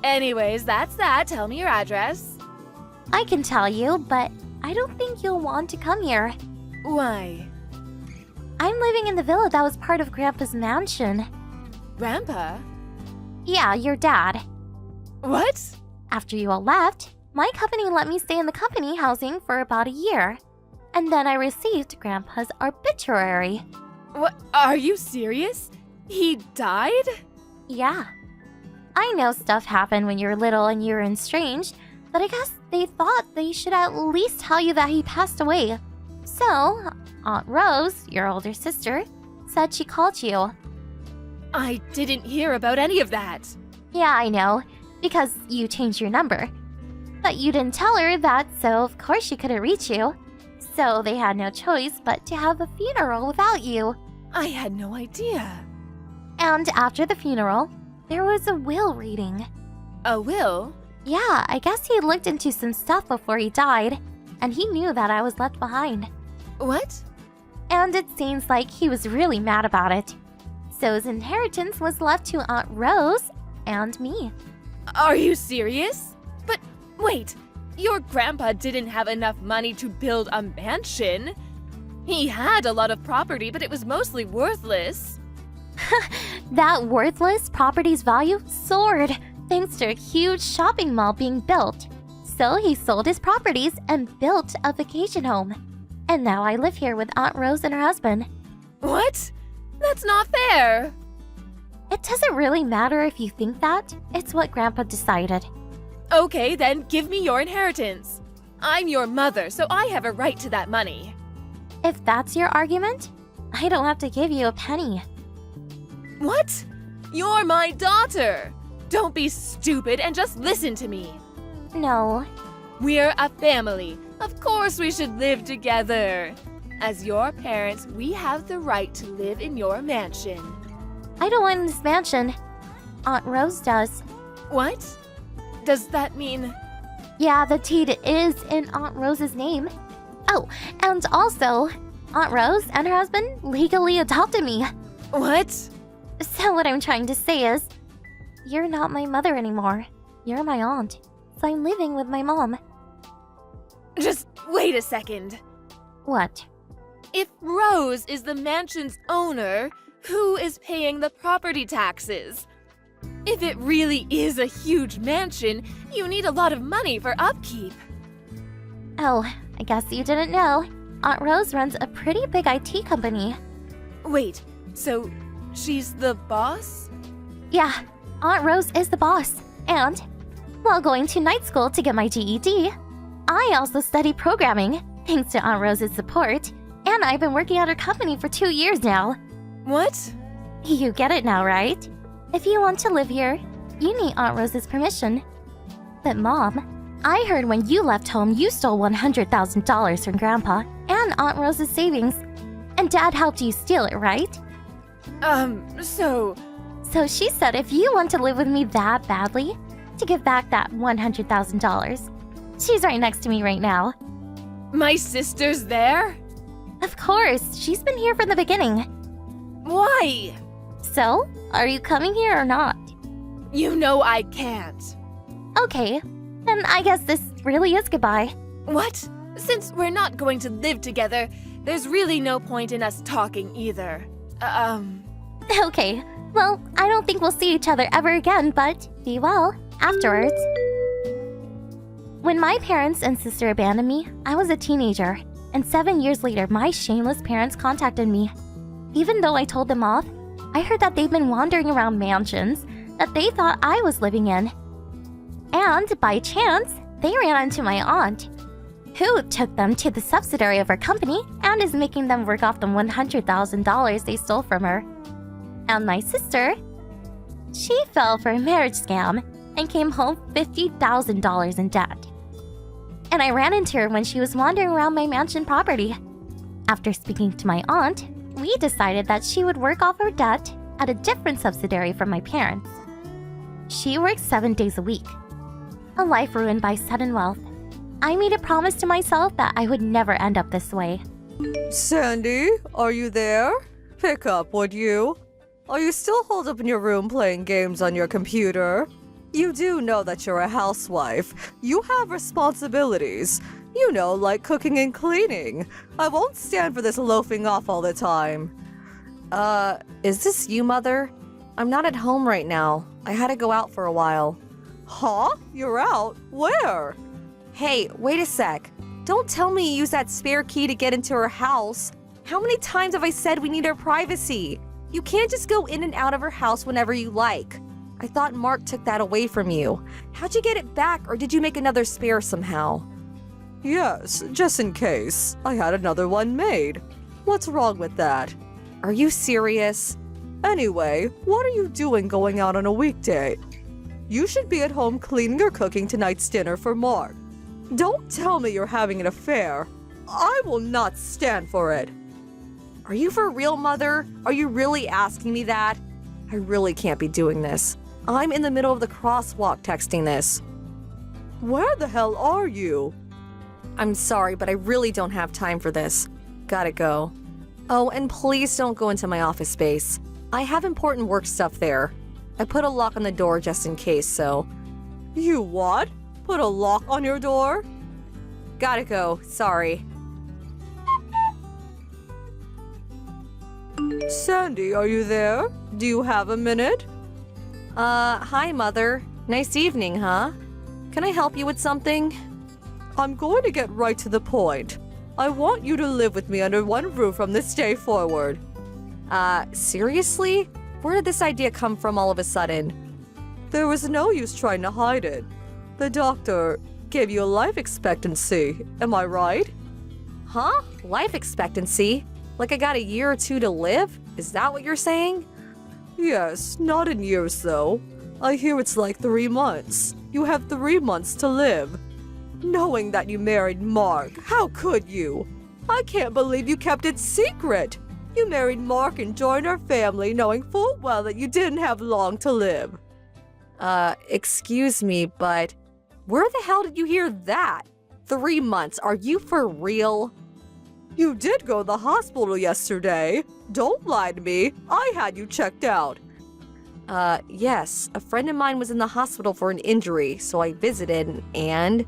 Anyways, that's that. Tell me your address. I can tell you, but I don't think you'll want to come here. Why? I'm living in the villa that was part of Grandpa's mansion. Grandpa? Yeah, your dad. What? After you all left, my company let me stay in the company housing for about a year. And then I received Grandpa's obituary. What? Are you serious? He died? Yeah. I know stuff happened when you were little and you were estranged, but I guess they thought they should at least tell you that he passed away. So, Aunt Rose, your older sister, said she called you. I didn't hear about any of that. Yeah, I know, because you changed your number. But you didn't tell her that, so of course she couldn't reach you. So they had no choice but to have a funeral without you. I had no idea. And after the funeral, there was a will reading. A will? Yeah, I guess he looked into some stuff before he died, and he knew that I was left behind. What? And it seems like he was really mad about it. So his inheritance was left to Aunt Rose and me. Are you serious? But wait, your grandpa didn't have enough money to build a mansion. He had a lot of property, but it was mostly worthless. That worthless property's value soared thanks to a huge shopping mall being built. So he sold his properties and built a vacation home. And now I live here with Aunt Rose and her husband. What? That's not fair. It doesn't really matter if you think that. It's what Grandpa decided. Okay, then give me your inheritance. I'm your mother, so I have a right to that money. If that's your argument, I don't have to give you a penny. What? You're my daughter! Don't be stupid and just listen to me. No. We're a family. Of course we should live together. As your parents, we have the right to live in your mansion. I don't want this mansion. Aunt Rose does. What? Does that mean... Yeah, the deed is in Aunt Rose's name. Oh, and also, Aunt Rose and her husband legally adopted me. What? So what I'm trying to say is, you're not my mother anymore. You're my aunt. So I'm living with my mom. Just wait a second. What? If Rose is the mansion's owner, who is paying the property taxes? If it really is a huge mansion, you need a lot of money for upkeep. Oh, I guess you didn't know. Aunt Rose runs a pretty big IT company. Wait, so she's the boss? Yeah, Aunt Rose is the boss. And while going to night school to get my GED, I also study programming, thanks to Aunt Rose's support. And I've been working at her company for 2 years now. What? You get it now, right? If you want to live here, you need Aunt Rose's permission. But Mom, I heard when you left home you stole $100,000 from Grandpa and Aunt Rose's savings. And Dad helped you steal it, right? So she said if you want to live with me that badly, to give back that $100,000. She's right next to me right now. my sister's there? Of course, she's been here from the beginning. Why? So, are you coming here or not? You know I can't. Okay, then I guess this really is goodbye. What? Since we're not going to live together, there's really no point in us talking either. Okay, well, I don't think we'll see each other ever again, but be well afterwards. When my parents and sister abandoned me, I was a teenager, and 7 years later, my shameless parents contacted me. Even though I told them off, I heard that they'd been wandering around mansions that they thought I was living in. And by chance, they ran into my aunt, who took them to the subsidiary of her company and is making them work off the $100,000 they stole from her. And my sister, she fell for a marriage scam and came home $50,000 in debt. And I ran into her when she was wandering around my mansion property. After speaking to my aunt, we decided that she would work off her debt at a different subsidiary from my parents. She works 7 days a week. A life ruined by sudden wealth. I made a promise to myself that I would never end up this way. Sandy, are you there? Pick up, would you? Are you still holed up in your room playing games on your computer? You do know that you're a housewife. You have responsibilities. You know, like cooking and cleaning. I won't stand for this loafing off all the time. Is this you, Mother? I'm not at home right now. I had to go out for a while. Huh? You're out? Where? Hey, wait a sec. Don't tell me you used that spare key to get into her house. How many times have I said we need our privacy? You can't just go in and out of her house whenever you like. I thought Mark took that away from you. How'd you get it back, or did you make another spare somehow? Yes, just in case. I had another one made. What's wrong with that? Are you serious? Anyway, what are you doing going out on a weekday? You should be at home cleaning or cooking tonight's dinner for Mark. Don't tell me you're having an affair. I will not stand for it. Are you for real, Mother? Are you really asking me that? I really can't be doing this. I'm in the middle of the crosswalk texting this. Where the hell are you? I'm sorry, but I really don't have time for this. Gotta go. Oh, and please don't go into my office space. I have important work stuff there. I put a lock on the door just in case, so... You what? Put a lock on your door? Gotta go, sorry. Sandy, are you there? Do you have a minute? Hi, Mother. Nice evening, huh? Can I help you with something? I'm going to get right to the point. I want you to live with me under one roof from this day forward. Seriously? Where did this idea come from all of a sudden? There was no use trying to hide it. The doctor gave you a life expectancy. Am I right? Huh? Life expectancy? Like I got a year or two to live? Is that what you're saying? Yes, not in years though. I hear it's like 3 months. You have 3 months to live. Knowing that you married Mark, how could you? I can't believe you kept it secret. You married Mark and joined our family knowing full well that you didn't have long to live. Excuse me, but where the hell did you hear that? 3 months, are you for real? You did go to the hospital yesterday. Don't lie to me. I had you checked out. Yes. A friend of mine was in the hospital for an injury, so I visited and...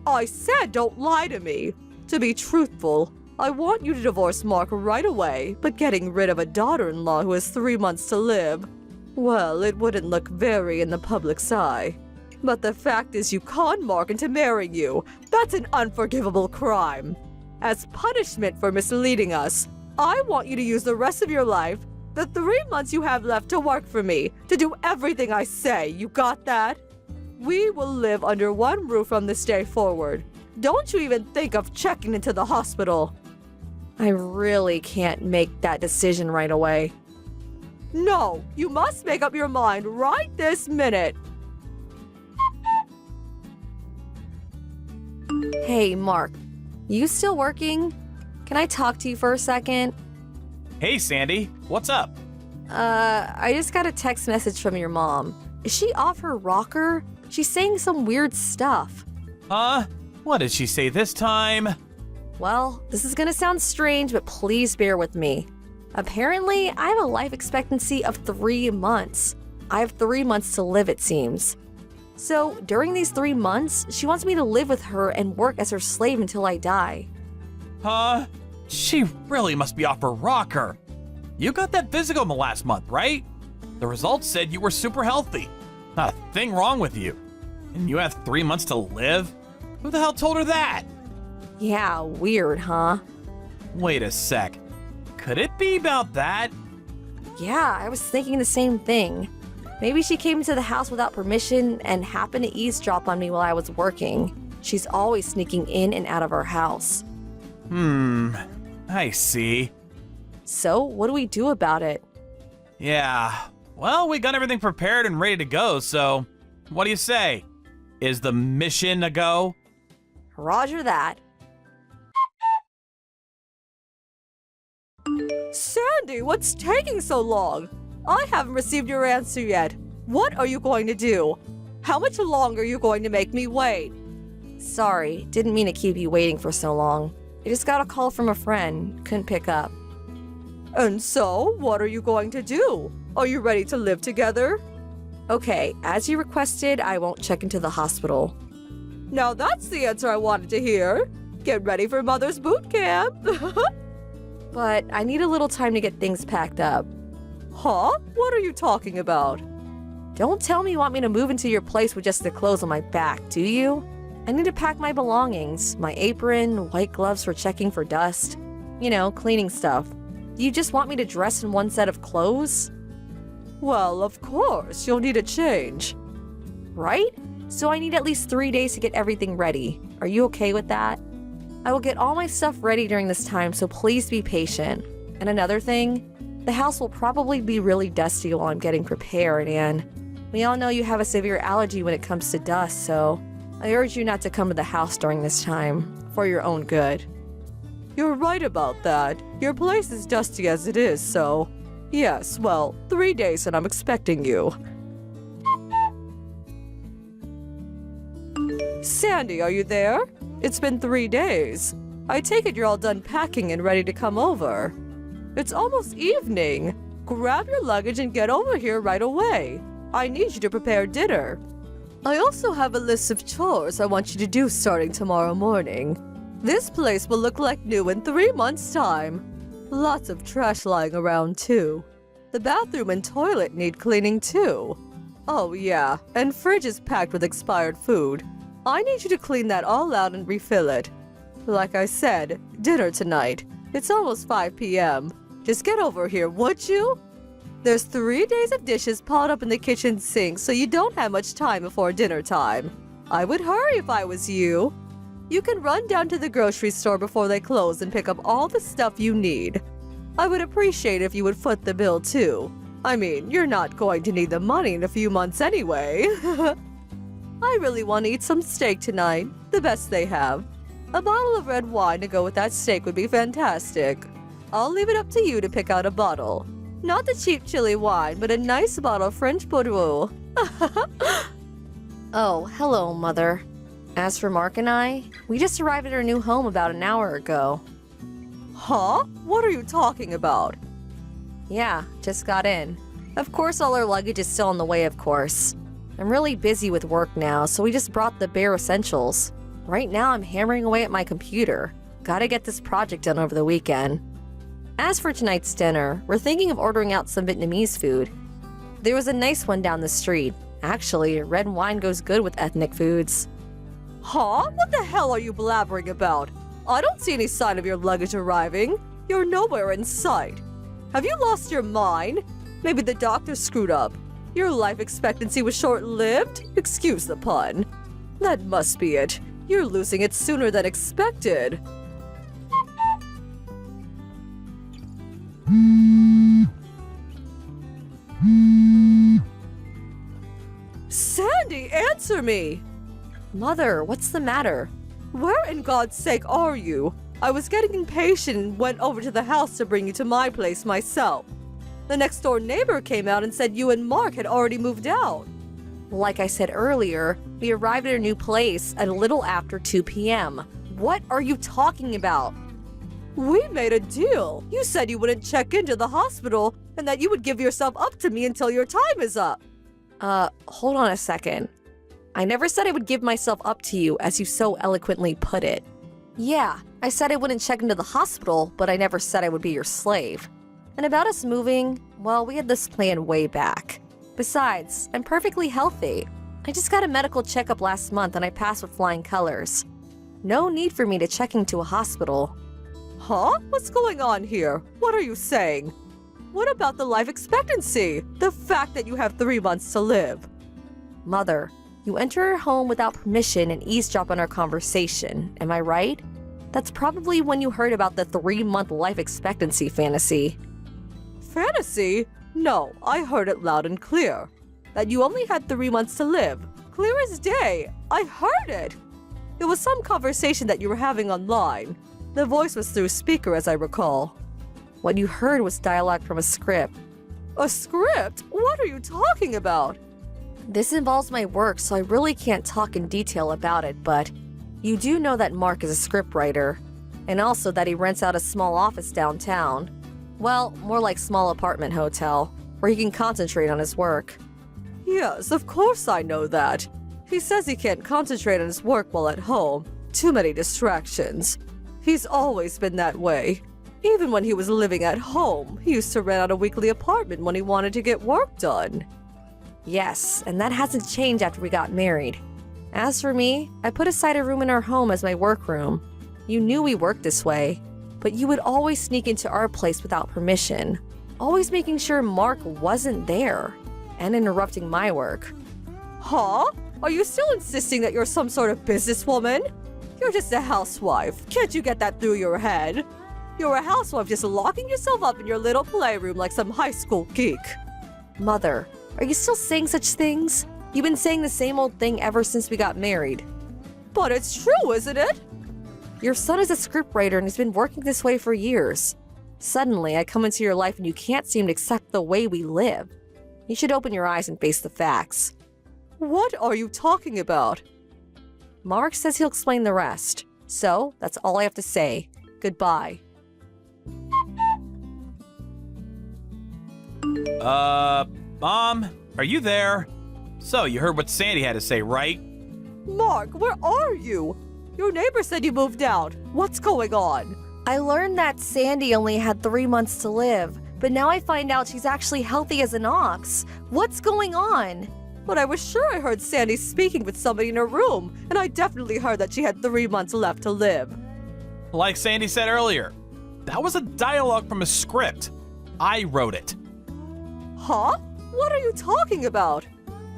I said don't lie to me. To be truthful, I want you to divorce Mark right away, but getting rid of a daughter-in-law who has 3 months to live, well, it wouldn't look very in the public's eye. But the fact is you conned Mark into marrying you. That's an unforgivable crime. As punishment for misleading us, I want you to use the rest of your life, the 3 months you have left to work for me, to do everything I say. You got that? We will live under one roof from this day forward. Don't you even think of checking into the hospital. I really can't make that decision right away. No, you must make up your mind right this minute. Hey, Mark. You still working? Can I talk to you for a second? Hey, Sandy, what's up? I just got a text message from your mom. Is she off her rocker? She's saying some weird stuff. Huh? What did she say this time? Well, this is gonna sound strange, but please bear with me. Apparently, I have a life expectancy of 3 months. I have 3 months to live, it seems. So, during these 3 months, she wants me to live with her and work as her slave until I die. Huh? She really must be off her rocker. You got that physical last month, right? The results said you were super healthy. Not a thing wrong with you. And you have 3 months to live? Who the hell told her that? Yeah, weird, huh? Wait a sec. Could it be about that? Yeah, I was thinking the same thing. Maybe she came into the house without permission and happened to eavesdrop on me while I was working. She's always sneaking in and out of our house. I see. So, what do we do about it? Yeah, well, we got everything prepared and ready to go, so what do you say? Is the mission a go? Roger that. Sandy, what's taking so long? I haven't received your answer yet. What are you going to do? How much longer are you going to make me wait? Sorry, didn't mean to keep you waiting for so long. I just got a call from a friend, couldn't pick up. And so, what are you going to do? Are you ready to live together? Okay, as you requested, I won't check into the hospital. Now that's the answer I wanted to hear. Get ready for Mother's boot camp. But I need a little time to get things packed up. Huh? What are you talking about? Don't tell me you want me to move into your place with just the clothes on my back, do you? I need to pack my belongings, my apron, white gloves for checking for dust. You know, cleaning stuff. Do you just want me to dress in one set of clothes? Well, of course, you'll need a change. Right? So I need at least 3 days to get everything ready. Are you okay with that? I will get all my stuff ready during this time, so please be patient. And another thing, the house will probably be really dusty while I'm getting prepared, and we all know you have a severe allergy when it comes to dust, so I urge you not to come to the house during this time, for your own good. You're right about that. Your place is dusty as it is, so... Yes, well, 3 days and I'm expecting you. Sandy, are you there? It's been 3 days. I take it you're all done packing and ready to come over. It's almost evening. Grab your luggage and get over here right away. I need you to prepare dinner. I also have a list of chores I want you to do starting tomorrow morning. This place will look like new in 3 months' time. Lots of trash lying around, too. The bathroom and toilet need cleaning, too. Oh, yeah, and fridge is packed with expired food. I need you to clean that all out and refill it. Like I said, dinner tonight. It's almost 5 p.m. Just get over here, would you? There's 3 days of dishes piled up in the kitchen sink, so you don't have much time before dinner time. I would hurry if I was you. You can run down to the grocery store before they close and pick up all the stuff you need. I would appreciate if you would foot the bill too. I mean, you're not going to need the money in a few months anyway. I really want to eat some steak tonight, the best they have. A bottle of red wine to go with that steak would be fantastic. I'll leave it up to you to pick out a bottle. Not the cheap chili wine, but a nice bottle of French Bordeaux. Oh, hello, Mother. As for Mark and I, we just arrived at our new home about an hour ago. Huh? What are you talking about? Yeah, just got in. Of course, all our luggage is still on the way, of course. I'm really busy with work now, so we just brought the bare essentials. Right now, I'm hammering away at my computer. Gotta get this project done over the weekend. As for tonight's dinner, we're thinking of ordering out some Vietnamese food. There was a nice one down the street. Actually, red wine goes good with ethnic foods. Huh? What the hell are you blabbering about? I don't see any sign of your luggage arriving. You're nowhere in sight. Have you lost your mind? Maybe the doctor screwed up. Your life expectancy was short-lived? Excuse the pun. That must be it. You're losing it sooner than expected. Sandy, answer me! Mother, what's the matter? Where in God's sake are you? I was getting impatient and went over to the house to bring you to my place myself. The next door neighbor came out and said you and Mark had already moved out. Like I said earlier, we arrived at our new place at a little after 2 p.m. What are you talking about? We made a deal. You said you wouldn't check into the hospital and that you would give yourself up to me until your time is up. Hold on a second. I never said I would give myself up to you, as you so eloquently put it. Yeah, I said I wouldn't check into the hospital, but I never said I would be your slave. And about us moving, well, we had this plan way back. Besides, I'm perfectly healthy. I just got a medical checkup last month and I passed with flying colors. No need for me to check into a hospital. Huh? What's going on here? What are you saying? What about the life expectancy? The fact that you have 3 months to live? Mother, you enter our home without permission and eavesdrop on our conversation, am I right? That's probably when you heard about the 3-month life expectancy fantasy. Fantasy? No, I heard it loud and clear. That you only had 3 months to live. Clear as day. I heard it. It was some conversation that you were having online. The voice was through speaker, as I recall. What you heard was dialogue from a script. A script? What are you talking about? This involves my work, so I really can't talk in detail about it, but you do know that Mark is a scriptwriter, and also that he rents out a small office downtown. Well, more like small apartment hotel, where he can concentrate on his work. Yes, of course I know that. He says he can't concentrate on his work while at home. Too many distractions. He's always been that way. Even when he was living at home, he used to rent out a weekly apartment when he wanted to get work done. Yes, and that hasn't changed after we got married. As for me, I put aside a room in our home as my workroom. You knew we worked this way, but you would always sneak into our place without permission, always making sure Mark wasn't there, and interrupting my work. Huh? Are you still insisting that you're some sort of businesswoman? You're just a housewife. Can't you get that through your head? You're a housewife just locking yourself up in your little playroom like some high school geek. Mother, are you still saying such things? You've been saying the same old thing ever since we got married. But it's true, isn't it? Your son is a scriptwriter and has been working this way for years. Suddenly, I come into your life and you can't seem to accept the way we live. You should open your eyes and face the facts. What are you talking about? Mark says he'll explain the rest. So, that's all I have to say. Goodbye. Mom, are you there? So, you heard what Sandy had to say, right? Mark, where are you? Your neighbor said you moved out. What's going on? I learned that Sandy only had 3 months to live, but now I find out she's actually healthy as an ox. What's going on? But I was sure I heard Sandy speaking with somebody in her room, and I definitely heard that she had 3 months left to live. Like Sandy said earlier, that was a dialogue from a script. I wrote it. Huh? What are you talking about?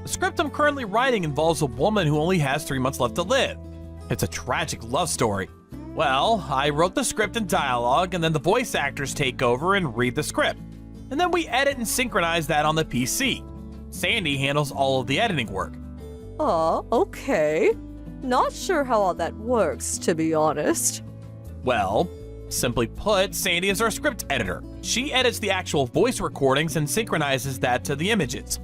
The script I'm currently writing involves a woman who only has 3 months left to live. It's a tragic love story. Well, I wrote the script and dialogue, and then the voice actors take over and read the script. And then we edit and synchronize that on the PC. Sandy handles all of the editing work. Oh, okay. Not sure how all that works, to be honest. Well, simply put, Sandy is our script editor. She edits the actual voice recordings and synchronizes that to the images.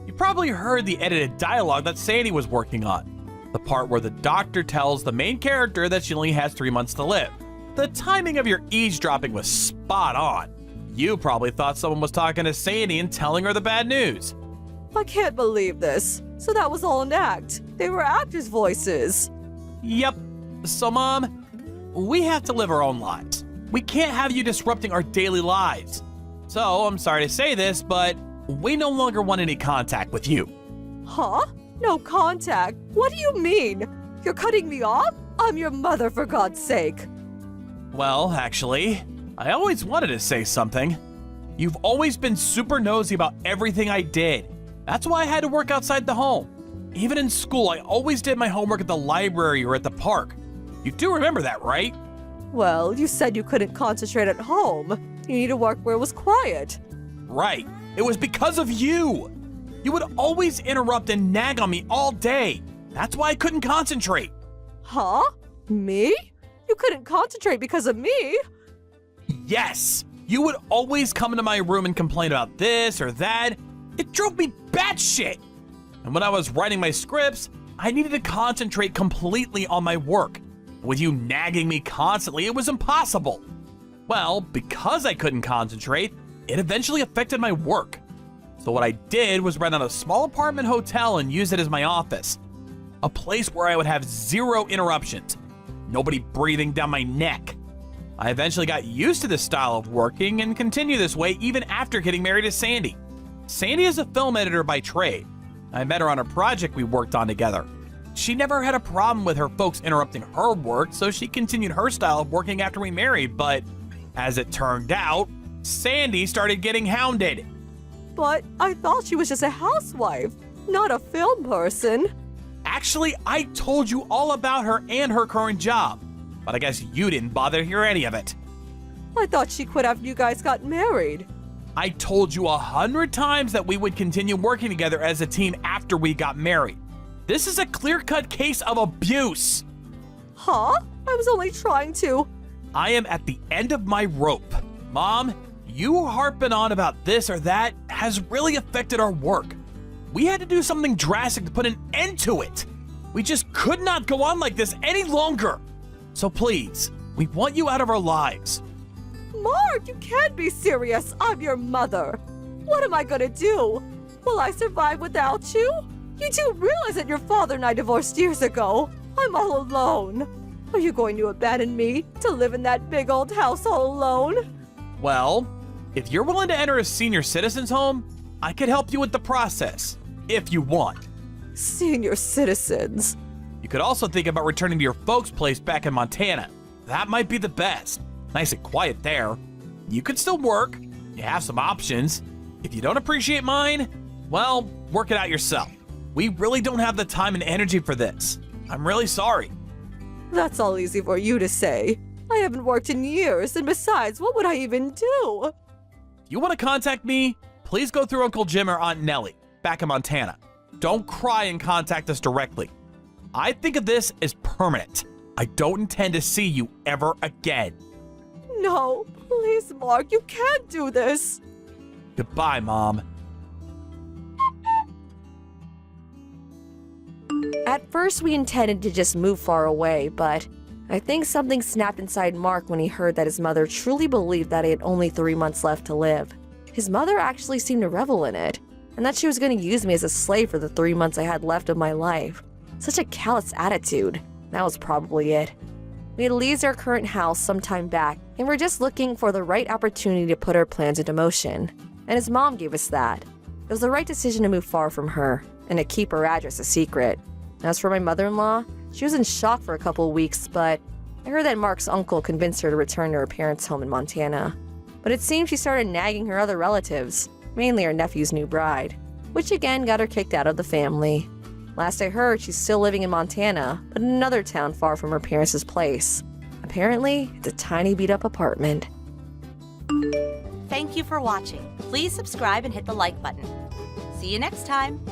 You probably heard the edited dialogue that Sandy was working on. The part where the doctor tells the main character that she only has 3 months to live. The timing of your eavesdropping was spot on. You probably thought someone was talking to Sandy and telling her the bad news. I can't believe this. So that was all an act. They were actors' voices. Yep. So, Mom, we have to live our own lives. We can't have you disrupting our daily lives. So, I'm sorry to say this, but we no longer want any contact with you. Huh? No contact? What do you mean? You're cutting me off? I'm your mother, for God's sake. Well, actually, I always wanted to say something. You've always been super nosy about everything I did. That's why I had to work outside the home. Even in school, I always did my homework at the library or at the park. You do remember that, right? Well, you said you couldn't concentrate at home. You need to work where it was quiet. Right. It was because of you. You would always interrupt and nag on me all day. That's why I couldn't concentrate. Huh? Me? You couldn't concentrate because of me? Yes. You would always come into my room and complain about this or that. It drove me batshit. And when I was writing my scripts, I needed to concentrate completely on my work. With you nagging me constantly, it was impossible. Well, because I couldn't concentrate, it eventually affected my work. So what I did was rent out a small apartment hotel and use it as my office. A place where I would have zero interruptions. Nobody breathing down my neck. I eventually got used to this style of working and continue this way even after getting married to Sandy. Sandy is a film editor by trade. I met her on a project we worked on together. She never had a problem with her folks interrupting her work, so she continued her style of working after we married, but as it turned out, Sandy started getting hounded. But I thought she was just a housewife, not a film person. Actually, I told you all about her and her current job, but I guess you didn't bother to hear any of it. I thought she quit after you guys got married. I told you 100 times that we would continue working together as a team after we got married. This is a clear-cut case of abuse. Huh? I was only trying to. I am at the end of my rope. Mom, you harping on about this or that has really affected our work. We had to do something drastic to put an end to it. We just could not go on like this any longer. So please, we want you out of our lives. Mark, you can't be serious. I'm your mother. What am I gonna do? Will I survive without you? You do realize that your father and I divorced years ago. I'm all alone. Are you going to abandon me to live in that big old house all alone? Well, if you're willing to enter a senior citizen's home, I could help you with the process, if you want. Senior citizens. You could also think about returning to your folks' place back in Montana. That might be the best. Nice and quiet there. You could still work. You have some options. If you don't appreciate mine, well, work it out yourself. We really don't have the time and energy for this. I'm really sorry. That's all easy for you to say. I haven't worked in years, and besides, what would I even do? If you want to contact me, please go through Uncle Jim or Aunt Nellie, back in Montana. Don't cry and contact us directly. I think of this as permanent. I don't intend to see you ever again. No, please, Mark, you can't do this. Goodbye, Mom. At first, we intended to just move far away, but I think something snapped inside Mark when he heard that his mother truly believed that he had only 3 months left to live. His mother actually seemed to revel in it, and that she was going to use me as a slave for the 3 months I had left of my life. Such a callous attitude. That was probably it. We had leased our current house some time back, and we're just looking for the right opportunity to put our plans into motion. And his mom gave us that. It was the right decision to move far from her, and to keep her address a secret. As for my mother-in-law, she was in shock for a couple of weeks, but I heard that Mark's uncle convinced her to return to her parents' home in Montana. But it seems she started nagging her other relatives, mainly her nephew's new bride. which again got her kicked out of the family. Last I heard, she's still living in Montana, but in another town far from her parents' place. Apparently, it's a tiny beat-up apartment. Thank you for watching. Please subscribe and hit the like button. See you next time.